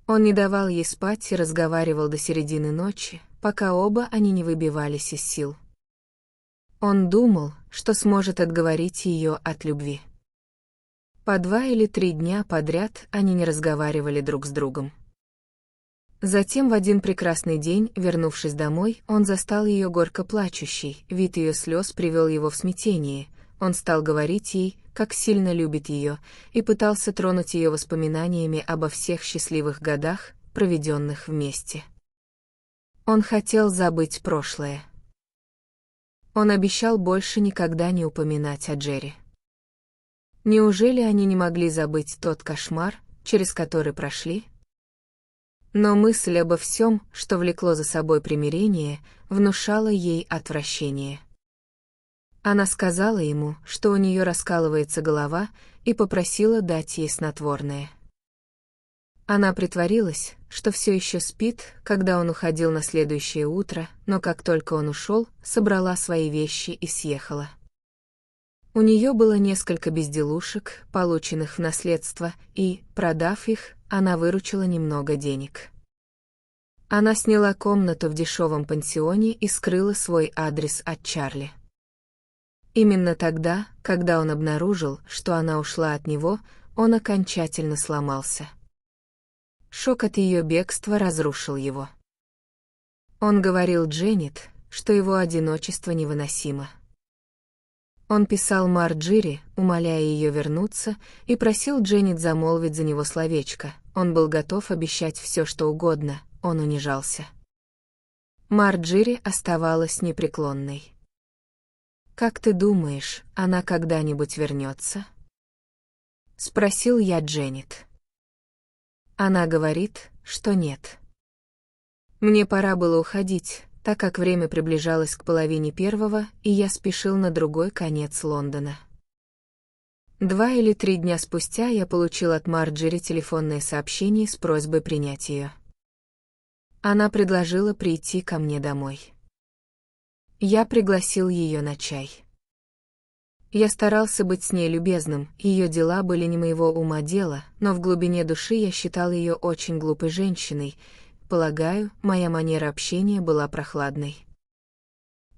Он не давал ей спать и разговаривал до середины ночи, пока оба они не выбивались из сил. Он думал, что сможет отговорить ее от любви. По 2 или 3 дня подряд они не разговаривали друг с другом. Затем в один прекрасный день, вернувшись домой, он застал ее горько плачущей, вид ее слез привел его в смятение, он стал говорить ей, как сильно любит ее, и пытался тронуть ее воспоминаниями обо всех счастливых годах, проведенных вместе. Он хотел забыть прошлое. Он обещал больше никогда не упоминать о Джерри. Неужели они не могли забыть тот кошмар, через который прошли? Но мысль обо всем, что влекло за собой примирение, внушала ей отвращение. Она сказала ему, что у нее раскалывается голова, и попросила дать ей снотворное. Она притворилась, что все еще спит, когда он уходил на следующее утро, но как только он ушел, собрала свои вещи и съехала. У нее было несколько безделушек, полученных в наследство, и, продав их, она выручила немного денег. Она сняла комнату в дешевом пансионе и скрыла свой адрес от Чарли. Именно тогда, когда он обнаружил, что она ушла от него, он окончательно сломался. Шок от ее бегства разрушил его. Он говорил Дженнет, что его одиночество невыносимо. Он писал Марджери, умоляя ее вернуться, и просил Дженнет замолвить за него словечко. Он был готов обещать все, что угодно, он унижался. Марджери оставалась непреклонной. «Как ты думаешь, она когда-нибудь вернется?» — спросил я Дженнет. Она говорит, что нет. Мне пора было уходить, так как время приближалось к 1:30, и я спешил на другой конец Лондона. 2 или 3 дня спустя я получил от Марджери телефонное сообщение с просьбой принять ее. Она предложила прийти ко мне домой. Я пригласил ее на чай. Я старался быть с ней любезным, ее дела были не моего ума дело, но в глубине души я считал ее очень глупой женщиной. Полагаю, моя манера общения была прохладной.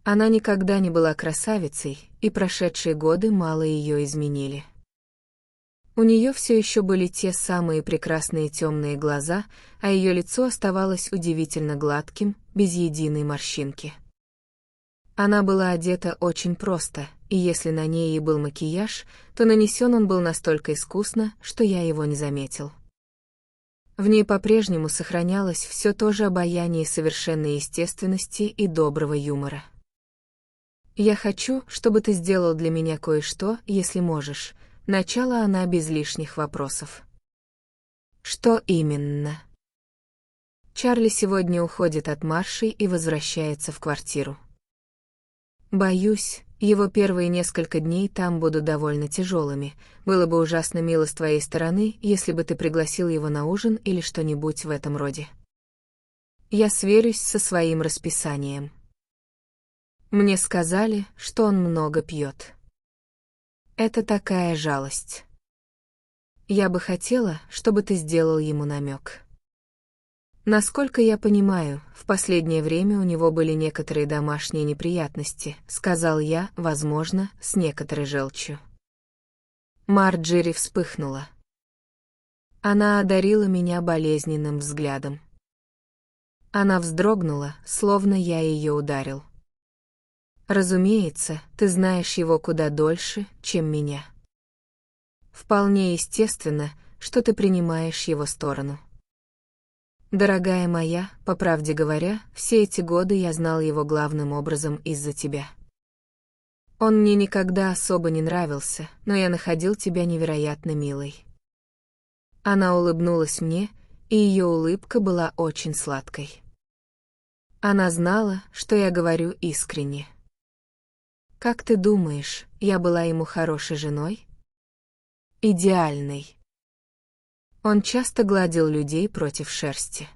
Она никогда не была красавицей, и прошедшие годы мало ее изменили. У нее все еще были те самые прекрасные темные глаза, а ее лицо оставалось удивительно гладким, без единой морщинки. Она была одета очень просто, и если на ней и был макияж, то нанесен он был настолько искусно, что я его не заметил. В ней по-прежнему сохранялось все то же обаяние совершенной естественности и доброго юмора. «Я хочу, чтобы ты сделал для меня кое-что, если можешь», — начала она без лишних вопросов. «Что именно?» Чарли сегодня уходит от Марши и возвращается в квартиру. Боюсь, его первые несколько дней там будут довольно тяжелыми. Было бы ужасно мило с твоей стороны, если бы ты пригласил его на ужин или что-нибудь в этом роде. Я сверюсь со своим расписанием. Мне сказали, что он много пьет. Это такая жалость. Я бы хотела, чтобы ты сделал ему намек. Насколько я понимаю, в последнее время у него были некоторые домашние неприятности, сказал я, возможно, с некоторой желчью. Марджери вспыхнула. Она одарила меня болезненным взглядом. Она вздрогнула, словно я ее ударил. Разумеется, ты знаешь его куда дольше, чем меня. Вполне естественно, что ты принимаешь его сторону. Дорогая моя, по правде говоря, все эти годы я знал его главным образом из-за тебя. Он мне никогда особо не нравился, но я находил тебя невероятно милой. Она улыбнулась мне, и ее улыбка была очень сладкой. Она знала, что я говорю искренне. Как ты думаешь, я была ему хорошей женой? Идеальной. Он часто гладил людей против шерсти.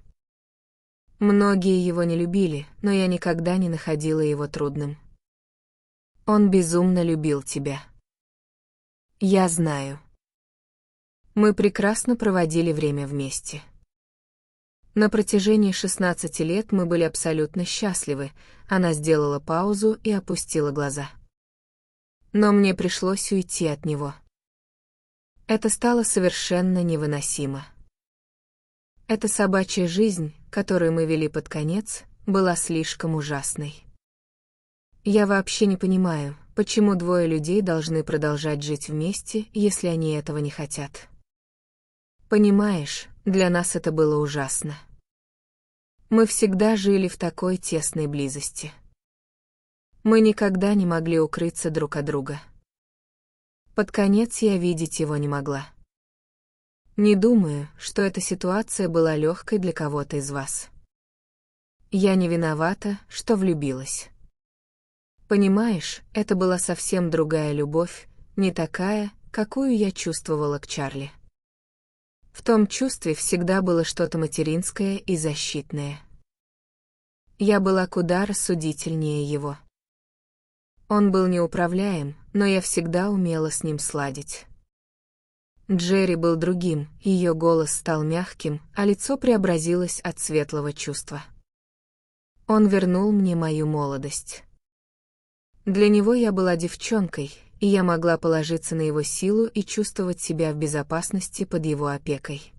Многие его не любили, но я никогда не находила его трудным. Он безумно любил тебя. Я знаю. Мы прекрасно проводили время вместе. На протяжении 16 лет мы были абсолютно счастливы. Она сделала паузу и опустила глаза. Но мне пришлось уйти от него. Это стало совершенно невыносимо. Эта собачья жизнь, которую мы вели под конец, была слишком ужасной. Я вообще не понимаю, почему двое людей должны продолжать жить вместе, если они этого не хотят. Понимаешь, для нас это было ужасно. Мы всегда жили в такой тесной близости. Мы никогда не могли укрыться друг от друга. Под конец я видеть его не могла. Не думаю, что эта ситуация была легкой для кого-то из вас. Я не виновата, что влюбилась. Понимаешь, это была совсем другая любовь, не такая, какую я чувствовала к Чарли. В том чувстве всегда было что-то материнское и защитное. Я была куда рассудительнее его. Он был неуправляем, но я всегда умела с ним сладить. Джерри был другим, ее голос стал мягким, а лицо преобразилось от светлого чувства. Он вернул мне мою молодость. Для него я была девчонкой, и я могла положиться на его силу и чувствовать себя в безопасности под его опекой.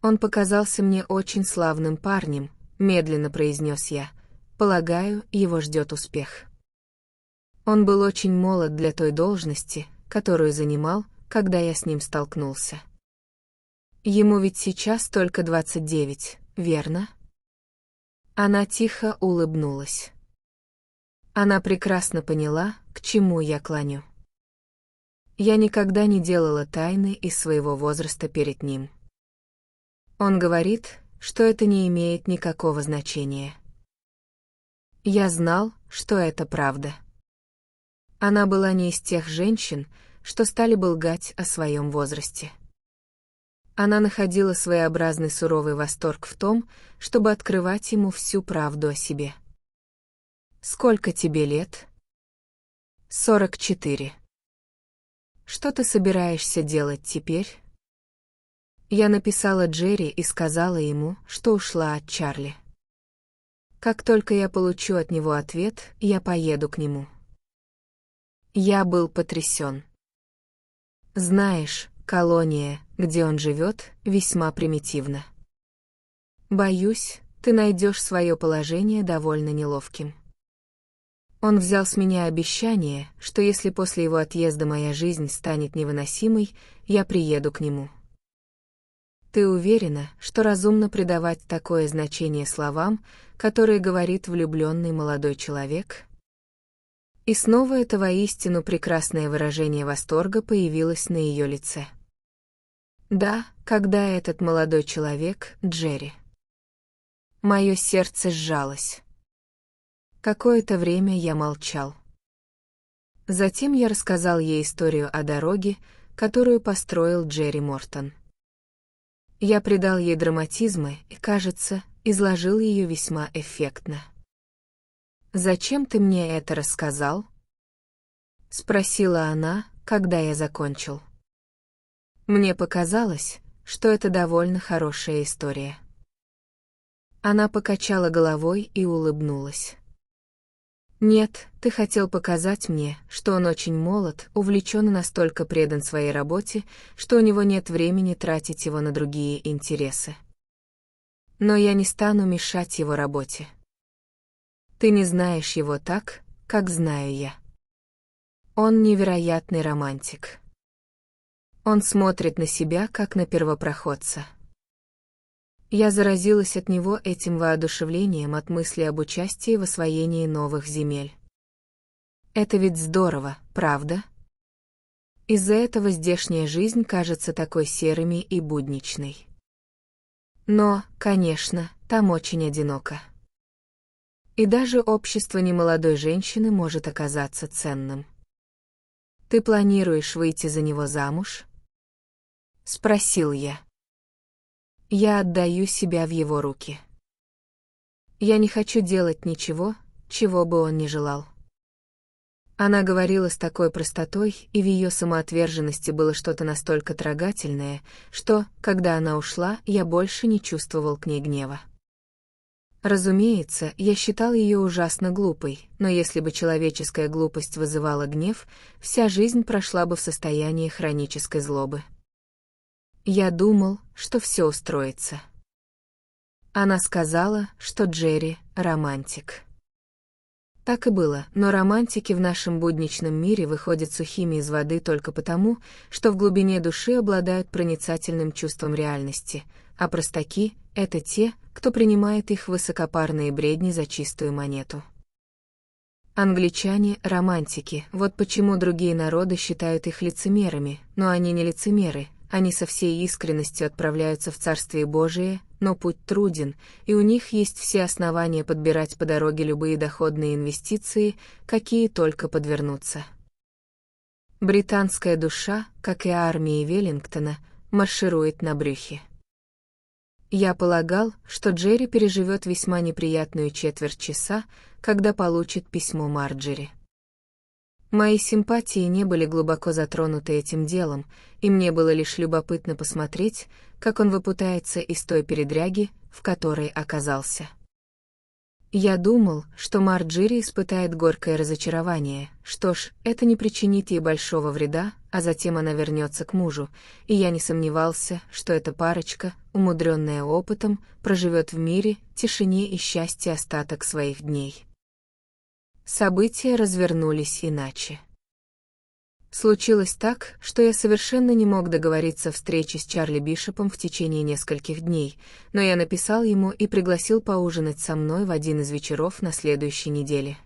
Он показался мне очень славным парнем, медленно произнес я. Полагаю, его ждет успех. Он был очень молод для той должности, которую занимал, когда я с ним столкнулся. Ему ведь сейчас только 29, верно? Она тихо улыбнулась. Она прекрасно поняла, к чему я клоню. Я никогда не делала тайны из своего возраста перед ним. Он говорит, что это не имеет никакого значения. Я знал, что это правда. Она была не из тех женщин, что стали бы лгать о своем возрасте. Она находила своеобразный суровый восторг в том, чтобы открывать ему всю правду о себе. «Сколько тебе лет?» 44. «Что ты собираешься делать теперь?» Я написала Джерри и сказала ему, что ушла от Чарли. Как только я получу от него ответ, я поеду к нему. Я был потрясен. Знаешь, колония, где он живет, весьма примитивна. Боюсь, ты найдешь свое положение довольно неловким. Он взял с меня обещание, что если после его отъезда моя жизнь станет невыносимой, я приеду к нему. Ты уверена, что разумно придавать такое значение словам, которые говорит влюбленный молодой человек? И снова это воистину прекрасное выражение восторга появилось на ее лице. Да, когда этот молодой человек, Джерри. Мое сердце сжалось. Какое-то время я молчал. Затем я рассказал ей историю о дороге, которую построил Джерри Мортон. Я придал ей драматизма и, кажется, изложил ее весьма эффектно. «Зачем ты мне это рассказал?» — спросила она, когда я закончил. Мне показалось, что это довольно хорошая история. Она покачала головой и улыбнулась. «Нет, ты хотел показать мне, что он очень молод, увлечен и настолько предан своей работе, что у него нет времени тратить его на другие интересы. Но я не стану мешать его работе. Ты не знаешь его так, как знаю я. Он невероятный романтик. Он смотрит на себя, как на первопроходца». Я заразилась от него этим воодушевлением от мысли об участии в освоении новых земель. Это ведь здорово, правда? Из-за этого здешняя жизнь кажется такой серой и будничной. Но, конечно, там очень одиноко. И даже общество немолодой женщины может оказаться ценным. «Ты планируешь выйти за него замуж?» — спросил я. Я отдаю себя в его руки. Я не хочу делать ничего, чего бы он ни желал. Она говорила с такой простотой, и в ее самоотверженности было что-то настолько трогательное, что, когда она ушла, я больше не чувствовал к ней гнева. Разумеется, я считал ее ужасно глупой, но если бы человеческая глупость вызывала гнев, вся жизнь прошла бы в состоянии хронической злобы. Я думал, что все устроится. Она сказала, что Джерри — романтик. Так и было, но романтики в нашем будничном мире выходят сухими из воды только потому, что в глубине души обладают проницательным чувством реальности, а простаки — это те, кто принимает их высокопарные бредни за чистую монету. Англичане — романтики, вот почему другие народы считают их лицемерами, но они не лицемеры. Они со всей искренностью отправляются в Царствие Божие, но путь труден, и у них есть все основания подбирать по дороге любые доходные инвестиции, какие только подвернутся. Британская душа, как и армия Веллингтона, марширует на брюхе. Я полагал, что Джерри переживет весьма неприятную четверть часа, когда получит письмо Марджери. Мои симпатии не были глубоко затронуты этим делом, и мне было лишь любопытно посмотреть, как он выпутается из той передряги, в которой оказался. Я думал, что Марджери испытает горькое разочарование, что ж, это не причинит ей большого вреда, а затем она вернется к мужу, и я не сомневался, что эта парочка, умудренная опытом, проживет в мире, тишине и счастье остаток своих дней. События развернулись иначе. Случилось так, что я совершенно не мог договориться о встрече с Чарли Бишопом в течение нескольких дней, но я написал ему и пригласил поужинать со мной в один из вечеров на следующей неделе.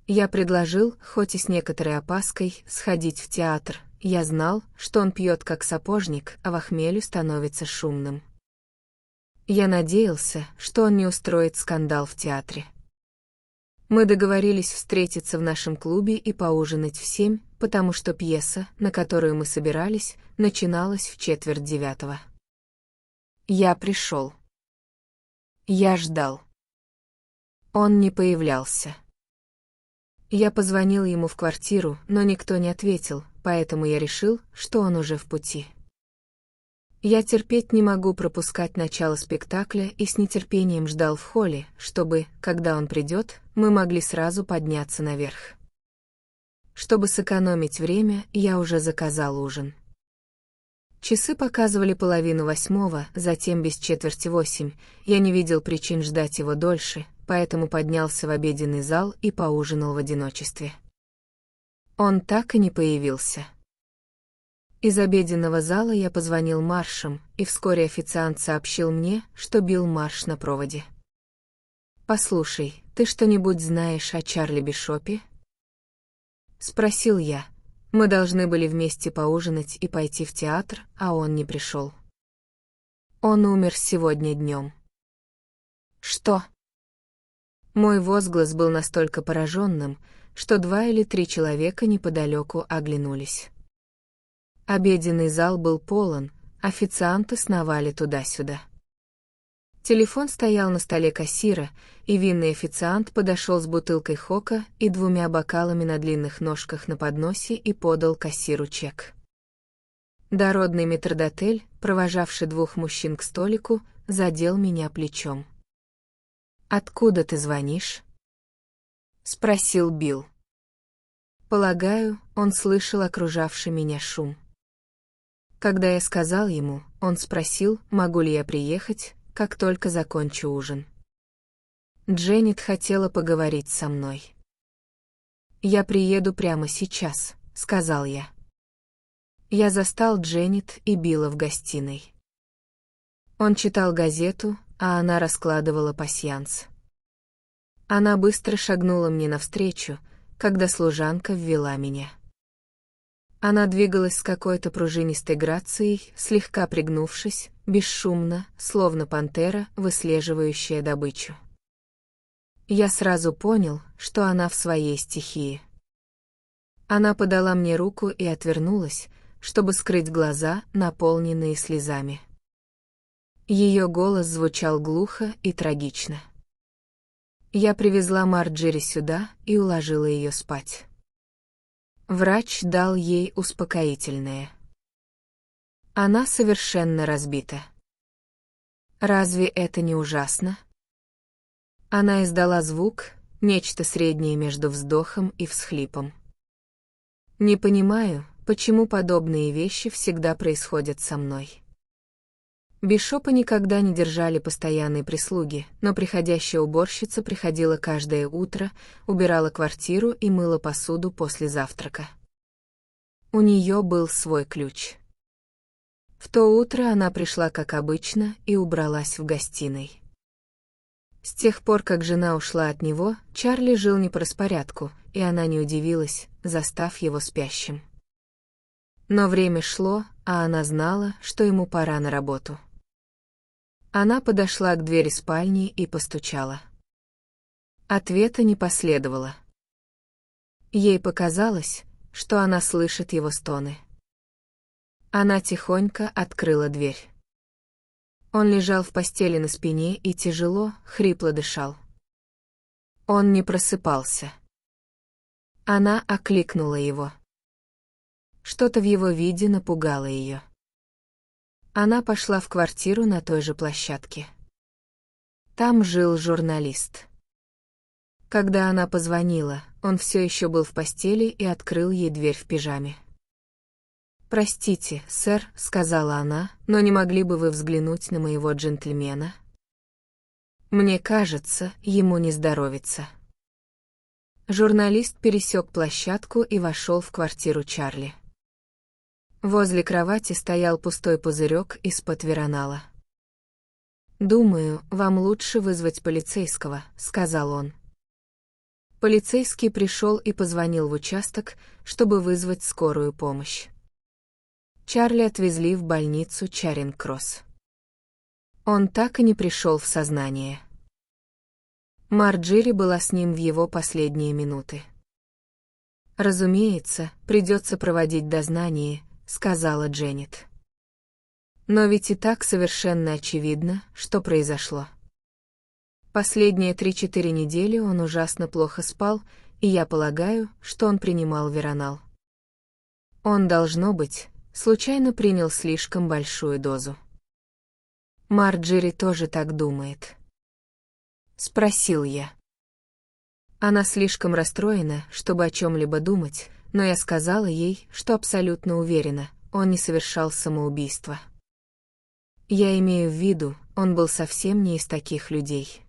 Я предложил, хоть и с некоторой опаской, сходить в театр. Я знал, что он пьет как сапожник, а во хмелю становится шумным. Я надеялся, что он не устроит скандал в театре. Мы договорились встретиться в нашем клубе и поужинать в 7, потому что пьеса, на которую мы собирались, начиналась в 8:45. Я пришел. Я ждал. Он не появлялся. Я позвонил ему в квартиру, но никто не ответил, поэтому я решил, что он уже в пути. Я терпеть не могу пропускать начало спектакля и с нетерпением ждал в холле, чтобы, когда он придет, мы могли сразу подняться наверх. Чтобы сэкономить время, я уже заказал ужин. Часы показывали 7:30, затем без четверти 8. Я не видел причин ждать его дольше, поэтому поднялся в обеденный зал и поужинал в одиночестве. Он так и не появился. Из обеденного зала я позвонил Маршам, и вскоре официант сообщил мне, что Билл Марш на проводе. «Послушай, ты что-нибудь знаешь о Чарли Бишопе?» — спросил я. Мы должны были вместе поужинать и пойти в театр, а он не пришел. Он умер сегодня днем. «Что?» Мой возглас был настолько пораженным, что 2 или 3 человека неподалеку оглянулись. Обеденный зал был полон, официанты сновали туда-сюда. Телефон стоял на столе кассира, и винный официант подошел с бутылкой хока и 2 бокалами на длинных ножках на подносе и подал кассиру чек. Дородный метрдотель, провожавший 2 мужчин к столику, задел меня плечом. «Откуда ты звонишь?» — спросил Билл. Полагаю, он слышал окружавший меня шум. Когда я сказал ему, он спросил, могу ли я приехать, как только закончу ужин. Дженнет хотела поговорить со мной. «Я приеду прямо сейчас», — сказал я. Я застал Дженнет и Билла в гостиной. Он читал газету, а она раскладывала пасьянс. Она быстро шагнула мне навстречу, когда служанка ввела меня. Она двигалась с какой-то пружинистой грацией, слегка пригнувшись, бесшумно, словно пантера, выслеживающая добычу. Я сразу понял, что она в своей стихии. Она подала мне руку и отвернулась, чтобы скрыть глаза, наполненные слезами. Ее голос звучал глухо и трагично. Я привезла Марджери сюда и уложила ее спать. Врач дал ей успокоительное. Она совершенно разбита. Разве это не ужасно? Она издала звук, нечто среднее между вздохом и всхлипом. Не понимаю, почему подобные вещи всегда происходят со мной. Бишопа никогда не держали постоянной прислуги, но приходящая уборщица приходила каждое утро, убирала квартиру и мыла посуду после завтрака. У нее был свой ключ. В то утро она пришла как обычно и убралась в гостиной. С тех пор, как жена ушла от него, Чарли жил не по распорядку, и она не удивилась, застав его спящим. Но время шло, а она знала, что ему пора на работу. Она подошла к двери спальни и постучала. Ответа не последовало. Ей показалось, что она слышит его стоны. Она тихонько открыла дверь. Он лежал в постели на спине и тяжело, хрипло дышал. Он не просыпался. Она окликнула его. Что-то в его виде напугало ее. Она пошла в квартиру на той же площадке. Там жил журналист. Когда она позвонила, он все еще был в постели и открыл ей дверь в пижаме. «Простите, сэр», — сказала она, — «но не могли бы вы взглянуть на моего джентльмена? Мне кажется, ему не здоровится». Журналист пересек площадку и вошел в квартиру Чарли. Возле кровати стоял пустой пузырек из-под веронала. «Думаю, вам лучше вызвать полицейского», — сказал он. Полицейский пришел и позвонил в участок, чтобы вызвать скорую помощь. Чарли отвезли в больницу Чаринг-Кросс. Он так и не пришел в сознание. Марджери была с ним в его последние минуты. «Разумеется, придется проводить дознание», — сказала Дженнет. «Но ведь и так совершенно очевидно, что произошло. Последние 3-4 недели он ужасно плохо спал, и я полагаю, что он принимал веронал. Он, должно быть, случайно принял слишком большую дозу». «Марджери тоже так думает?» — спросил я. Она слишком расстроена, чтобы о чем-либо думать, но я сказала ей, что абсолютно уверена, он не совершал самоубийство. Я имею в виду, он был совсем не из таких людей.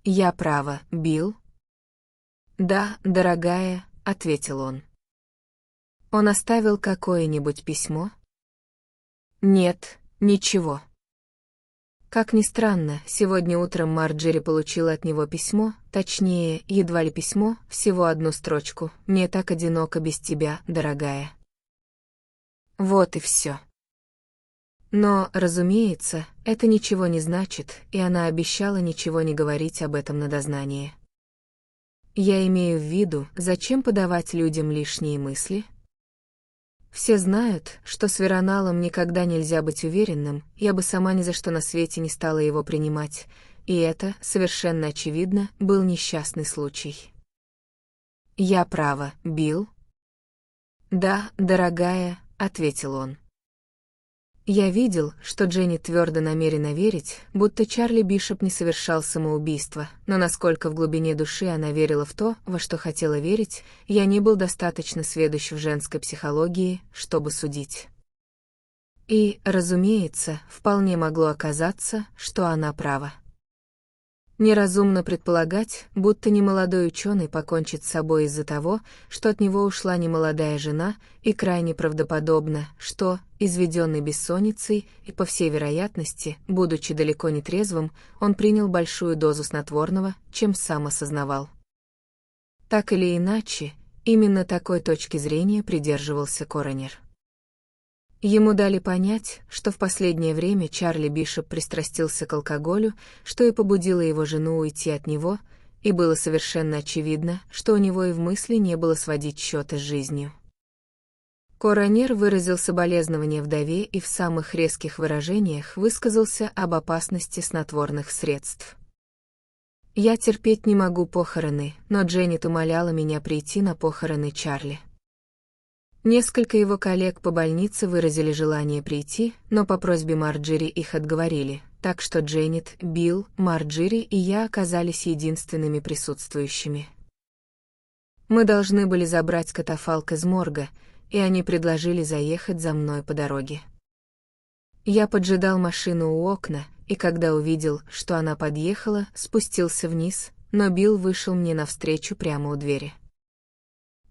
Я права, Билл? Да, дорогая, ответил он. Он оставил какое-нибудь письмо? Нет, ничего. Как ни странно, сегодня утром Марджери получила от него письмо, точнее, едва ли письмо, всего одну строчку. «Мне так одиноко без тебя, дорогая». Вот и все. Но, разумеется, это ничего не значит, и она обещала ничего не говорить об этом на дознании. Я имею в виду, зачем подавать людям лишние мысли? Все знают, что с Вероналом никогда нельзя быть уверенным, я бы сама ни за что на свете не стала его принимать, и это, совершенно очевидно, был несчастный случай. Я права, Билл? Да, дорогая, ответил он. Я видел, что Дженни твердо намерена верить, будто Чарли Бишоп не совершал самоубийство, но насколько в глубине души она верила в то, во что хотела верить, я не был достаточно сведущ в женской психологии, чтобы судить. И, разумеется, вполне могло оказаться, что она права. Неразумно предполагать, будто немолодой ученый покончит с собой из-за того, что от него ушла немолодая жена, и крайне правдоподобно, что, изведенный бессонницей и, по всей вероятности, будучи далеко не трезвым, он принял большую дозу снотворного, чем сам осознавал. Так или иначе, именно такой точки зрения придерживался коронер. Ему дали понять, что в последнее время Чарли Бишоп пристрастился к алкоголю, что и побудило его жену уйти от него, и было совершенно очевидно, что у него и в мысли не было сводить счеты с жизнью. Коронер выразил соболезнование вдове и в самых резких выражениях высказался об опасности снотворных средств. «Я терпеть не могу похороны, но Дженнет умоляла меня прийти на похороны Чарли». Несколько его коллег по больнице выразили желание прийти, но по просьбе Марджери их отговорили, так что Дженнет, Билл, Марджери и я оказались единственными присутствующими. Мы должны были забрать катафалк из морга, и они предложили заехать за мной по дороге. Я поджидал машину у окна, и когда увидел, что она подъехала, спустился вниз, но Билл вышел мне навстречу прямо у двери.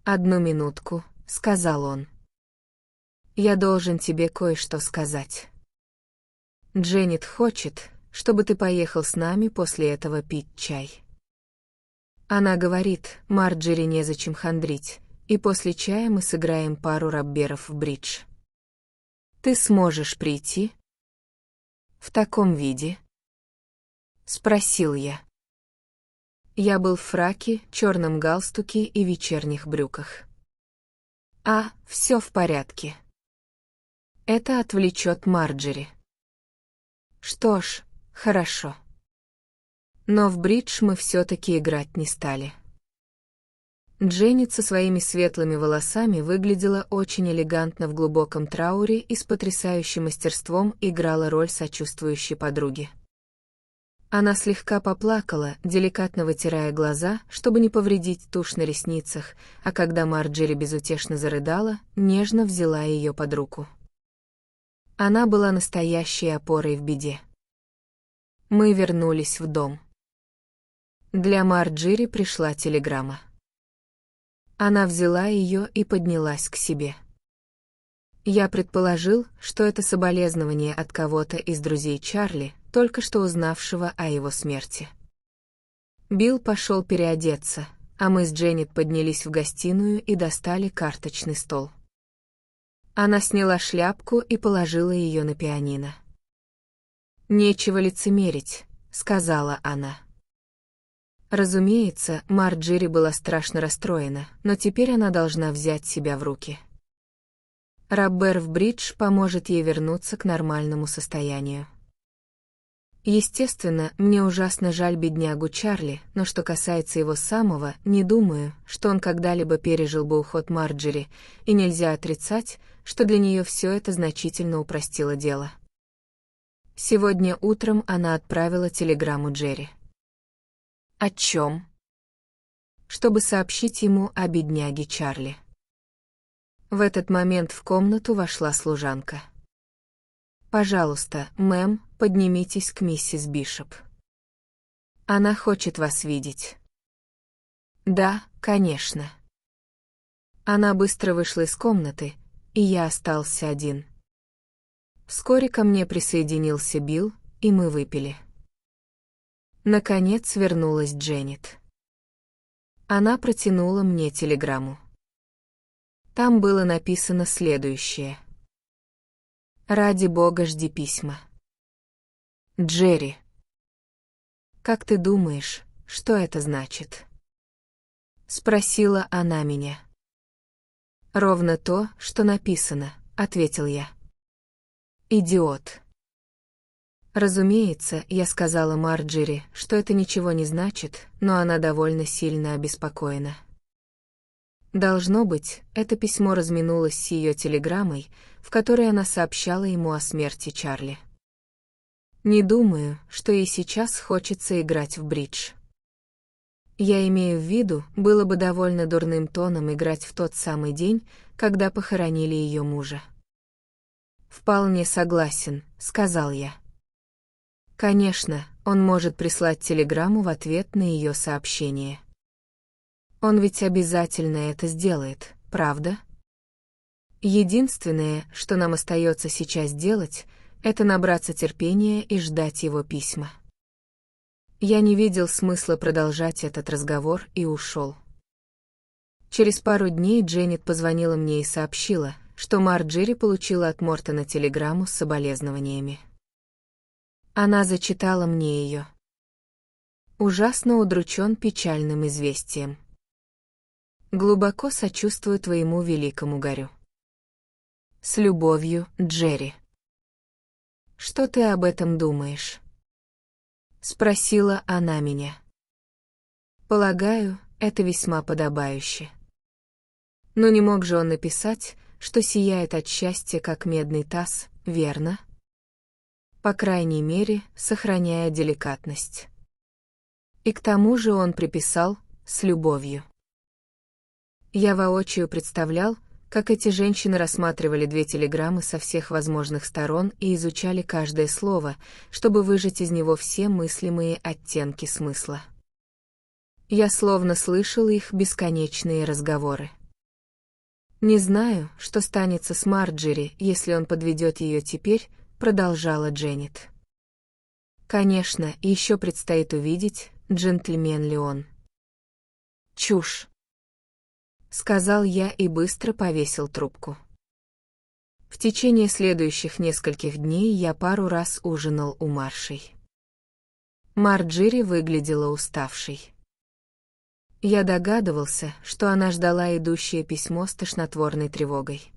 «Одну минутку», — сказал он. «Я должен тебе кое-что сказать. Дженнет хочет, чтобы ты поехал с нами после этого пить чай. Она говорит, Марджери незачем хандрить, и после чая мы сыграем пару рабберов в бридж. Ты сможешь прийти?» «В таком виде?» — спросил я. Я был в фраке, черном галстуке и вечерних брюках. Все в порядке. Это отвлечет Марджери. Что ж, хорошо. Но в бридж мы все-таки играть не стали. Дженнет со своими светлыми волосами выглядела очень элегантно в глубоком трауре и с потрясающим мастерством играла роль сочувствующей подруги. Она слегка поплакала, деликатно вытирая глаза, чтобы не повредить тушь на ресницах, а когда Марджери безутешно зарыдала, нежно взяла ее под руку. Она была настоящей опорой в беде. Мы вернулись в дом. Для Марджери пришла телеграмма. Она взяла ее и поднялась к себе. Я предположил, что это соболезнование от кого-то из друзей Чарли, только что узнавшего о его смерти. Билл пошел переодеться, а мы с Дженнет поднялись в гостиную и достали карточный стол. Она сняла шляпку и положила ее на пианино. «Нечего лицемерить», — сказала она. Разумеется, Марджери была страшно расстроена, но теперь она должна взять себя в руки. Раббер в бридж поможет ей вернуться к нормальному состоянию. Естественно, мне ужасно жаль беднягу Чарли, но что касается его самого, не думаю, что он когда-либо пережил бы уход Марджери, и нельзя отрицать, что для нее все это значительно упростило дело. Сегодня утром она отправила телеграмму Джерри. О чем? Чтобы сообщить ему о бедняге Чарли. В этот момент в комнату вошла служанка. «Пожалуйста, мэм, поднимитесь к миссис Бишоп. Она хочет вас видеть». «Да, конечно». Она быстро вышла из комнаты, и я остался один. Вскоре ко мне присоединился Билл, и мы выпили. Наконец вернулась Дженнет. Она протянула мне телеграмму. Там было написано следующее. «Ради Бога, жди письма. Джерри». «Как ты думаешь, что это значит?» Спросила она меня. «Ровно то, что написано», — ответил я. «Идиот». Разумеется, я сказала Марджери, что это ничего не значит, но она довольно сильно обеспокоена. Должно быть, это письмо разминулось с ее телеграммой, в которой она сообщала ему о смерти Чарли. Не думаю, что ей сейчас хочется играть в бридж. Я имею в виду, было бы довольно дурным тоном играть в тот самый день, когда похоронили ее мужа. «Вполне согласен», — сказал я. Конечно, он может прислать телеграмму в ответ на ее сообщение. Он ведь обязательно это сделает, правда? Единственное, что нам остается сейчас делать, это набраться терпения и ждать его письма. Я не видел смысла продолжать этот разговор и ушел. Через пару дней Дженнет позвонила мне и сообщила, что Марджери получила от Мортона телеграмму с соболезнованиями. Она зачитала мне ее. Ужасно удручен печальным известием. Глубоко сочувствую твоему великому горю. С любовью, Джерри. Что ты об этом думаешь? Спросила она меня. Полагаю, это весьма подобающе. Но не мог же он написать, что сияет от счастья, как медный таз, верно? По крайней мере, сохраняя деликатность. И к тому же он приписал «с любовью». Я воочию представлял, как эти женщины рассматривали две телеграммы со всех возможных сторон и изучали каждое слово, чтобы выжать из него все мыслимые оттенки смысла. Я словно слышал их бесконечные разговоры. «Не знаю, что станется с Марджери, если он подведет ее теперь», — продолжала Дженнет. «Конечно, еще предстоит увидеть, джентльмен ли он». «Чушь», — сказал я и быстро повесил трубку. В течение следующих нескольких дней я пару раз ужинал у Маршей. Марджери выглядела уставшей. Я догадывался, что она ждала идущее письмо с тошнотворной тревогой.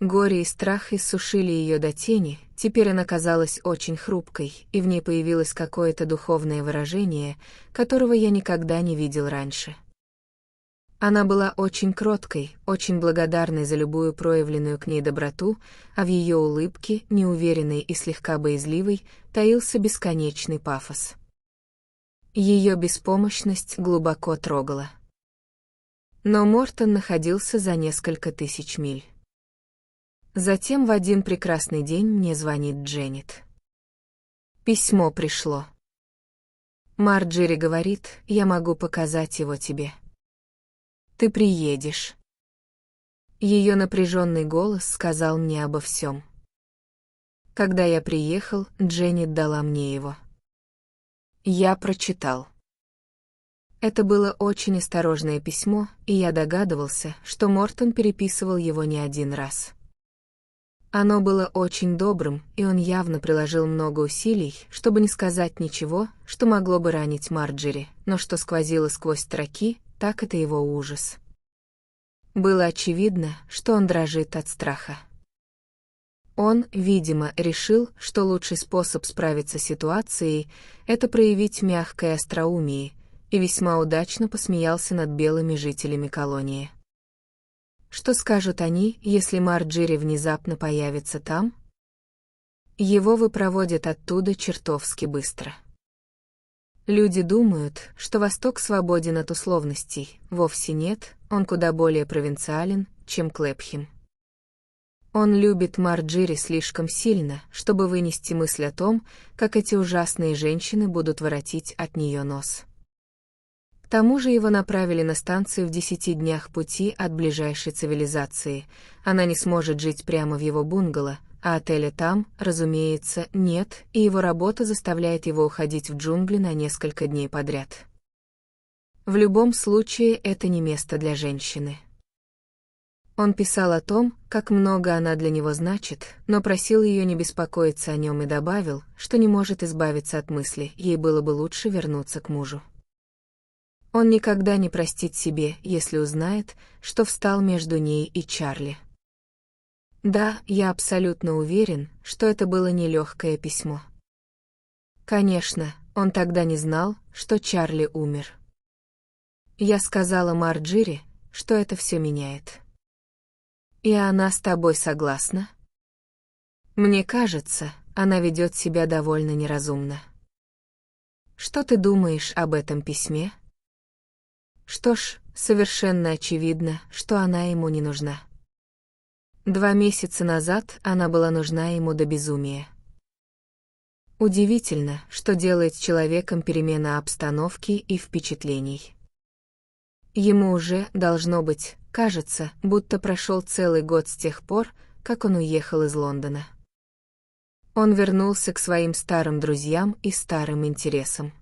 Горе и страх иссушили ее до тени, теперь она казалась очень хрупкой, и в ней появилось какое-то духовное выражение, которого я никогда не видел раньше. Она была очень кроткой, очень благодарной за любую проявленную к ней доброту, а в ее улыбке, неуверенной и слегка боязливой, таился бесконечный пафос. Ее беспомощность глубоко трогала. Но Мортон находился за несколько тысяч миль. Затем в один прекрасный день мне звонит Дженнет. Письмо пришло. Марджери говорит, я могу показать его тебе. Ты приедешь. Ее напряженный голос сказал мне обо всем. Когда я приехал, Дженнет дала мне его. Я прочитал. Это было очень осторожное письмо, и я догадывался, что Мортон переписывал его не один раз. Оно было очень добрым, и он явно приложил много усилий, чтобы не сказать ничего, что могло бы ранить Марджери, но что сквозило сквозь строки, так это его ужас. Было очевидно, что он дрожит от страха. Он, видимо, решил, что лучший способ справиться с ситуацией — это проявить мягкое остроумие, и весьма удачно посмеялся над белыми жителями колонии. Что скажут они, если Марджери внезапно появится там? Его выпроводят оттуда чертовски быстро. Люди думают, что Восток свободен от условностей, вовсе нет, он куда более провинциален, чем Клэпхем. Он любит Марджери слишком сильно, чтобы вынести мысль о том, как эти ужасные женщины будут воротить от нее нос. К тому же его направили на станцию в 10 днях пути от ближайшей цивилизации. Она не сможет жить прямо в его бунгало, а отеля там, разумеется, нет, и его работа заставляет его уходить в джунгли на несколько дней подряд. В любом случае, это не место для женщины. Он писал о том, как много она для него значит, но просил ее не беспокоиться о нем и добавил, что не может избавиться от мысли, ей было бы лучше вернуться к мужу. Он никогда не простит себе, если узнает, что встал между ней и Чарли. Да, я абсолютно уверен, что это было нелегкое письмо. Конечно, он тогда не знал, что Чарли умер. Я сказала Марджери, что это все меняет. И она с тобой согласна? Мне кажется, она ведет себя довольно неразумно. Что ты думаешь об этом письме? Что ж, совершенно очевидно, что она ему не нужна. 2 месяца назад она была нужна ему до безумия. Удивительно, что делает с человеком перемена обстановки и впечатлений. Ему уже, должно быть, кажется, будто прошел целый год с тех пор, как он уехал из Лондона. Он вернулся к своим старым друзьям и старым интересам.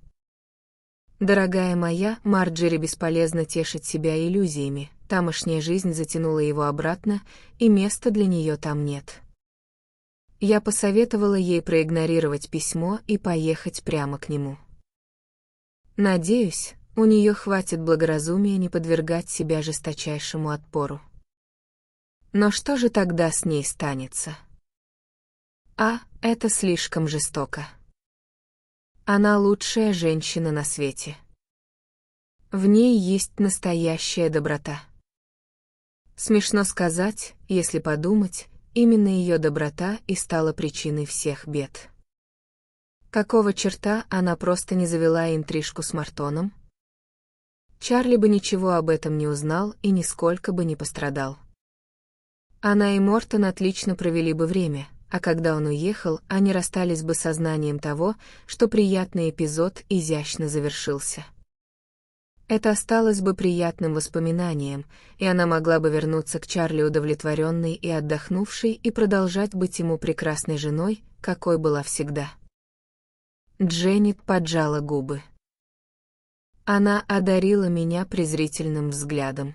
Дорогая моя, Марджери бесполезно тешить себя иллюзиями, тамошняя жизнь затянула его обратно, и места для нее там нет. Я посоветовала ей проигнорировать письмо и поехать прямо к нему. Надеюсь, у нее хватит благоразумия не подвергать себя жесточайшему отпору. Но что же тогда с ней станется? Это слишком жестоко. Она лучшая женщина на свете. В ней есть настоящая доброта. Смешно сказать, если подумать, именно ее доброта и стала причиной всех бед. Какого черта она просто не завела интрижку с Мортоном? Чарли бы ничего об этом не узнал и нисколько бы не пострадал. Она и Мортон отлично провели бы время, а когда он уехал, они расстались бы сознанием того, что приятный эпизод изящно завершился. Это осталось бы приятным воспоминанием, и она могла бы вернуться к Чарли удовлетворенной и отдохнувшей и продолжать быть ему прекрасной женой, какой была всегда. Дженнет поджала губы. Она одарила меня презрительным взглядом.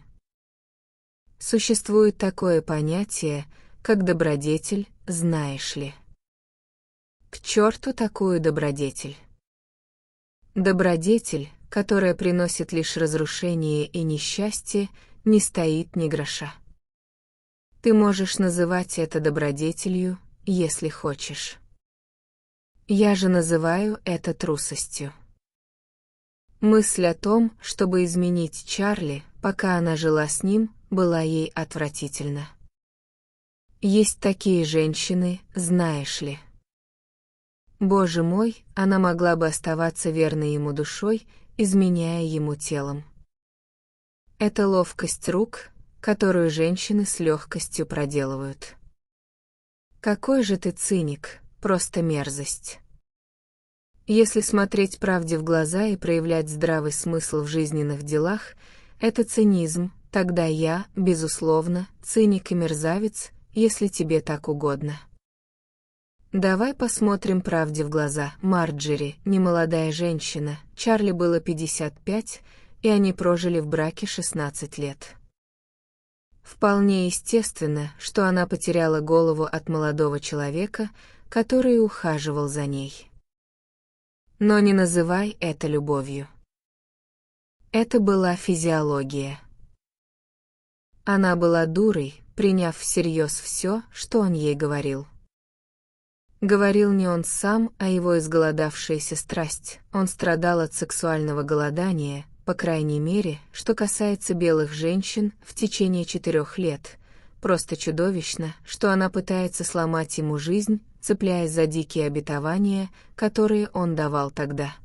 Существует такое понятие, как добродетель, знаешь ли. К черту такую добродетель. Добродетель, которая приносит лишь разрушение и несчастье, не стоит ни гроша. Ты можешь называть это добродетелью, если хочешь. Я же называю это трусостью. Мысль о том, чтобы изменить Чарли, пока она жила с ним, была ей отвратительна. Есть такие женщины, знаешь ли. Боже мой, она могла бы оставаться верной ему душой, изменяя ему телом. Это ловкость рук, которую женщины с легкостью проделывают. Какой же ты циник, просто мерзость. Если смотреть правде в глаза и проявлять здравый смысл в жизненных делах, это цинизм, тогда я, безусловно, циник и мерзавец, если тебе так угодно. Давай посмотрим правде в глаза. Марджери, немолодая женщина, Чарли было 55, и они прожили в браке 16 лет. Вполне естественно, что она потеряла голову от молодого человека, который ухаживал за ней. Но не называй это любовью. Это была физиология. Она была дурой, приняв всерьез все, что он ей говорил. Говорил не он сам, а его изголодавшаяся страсть. Он страдал от сексуального голодания, по крайней мере, что касается белых женщин, в течение 4 лет. Просто чудовищно, что она пытается сломать ему жизнь, цепляясь за дикие обетования, которые он давал тогда.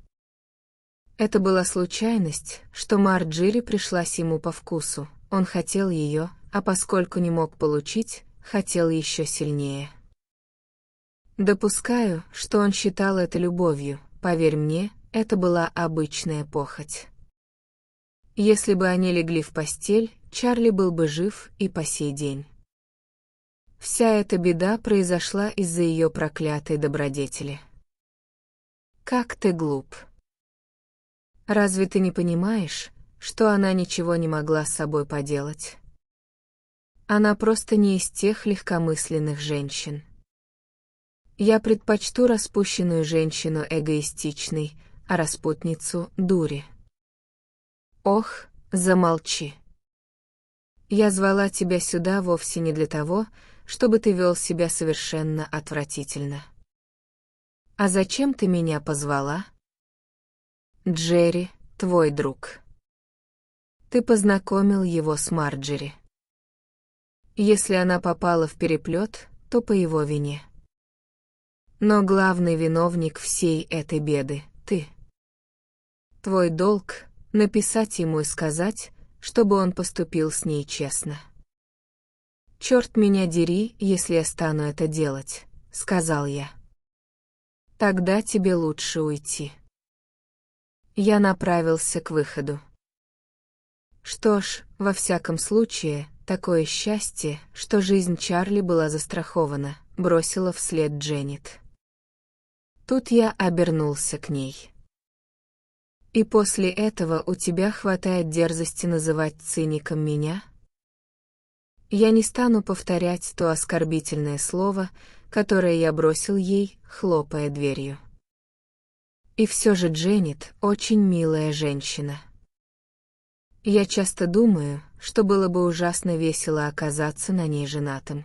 Это была случайность, что Марджери пришлась ему по вкусу. он хотел ее, а поскольку не мог получить, хотел еще сильнее. Допускаю, что он считал это любовью, поверь мне, это была обычная похоть. Если бы они легли в постель, Чарли был бы жив и по сей день. Вся эта беда произошла из-за ее проклятой добродетели. Как ты глуп. Разве ты не понимаешь, что она ничего не могла с собой поделать? Она просто не из тех легкомысленных женщин. Я предпочту распущенную женщину эгоистичной, а распутницу — дури. Ох, замолчи. Я звала тебя сюда вовсе не для того, чтобы ты вел себя совершенно отвратительно. А зачем ты меня позвала? Джерри, твой друг. Ты познакомил его с Марджери. Если она попала в переплет, то по его вине. Но главный виновник всей этой беды — ты. Твой долг — написать ему и сказать, чтобы он поступил с ней честно. «Черт меня дери, если я стану это делать», — сказал я. «Тогда тебе лучше уйти». Я направился к выходу. Что ж, во всяком случае, такое счастье, что жизнь Чарли была застрахована, бросила вслед Дженнет. Тут я обернулся к ней. «И после этого у тебя хватает дерзости называть циником меня?» Я не стану повторять то оскорбительное слово, которое я бросил ей, хлопая дверью. И все же Дженнет очень милая женщина. Я часто думаю, что было бы ужасно весело оказаться на ней женатым.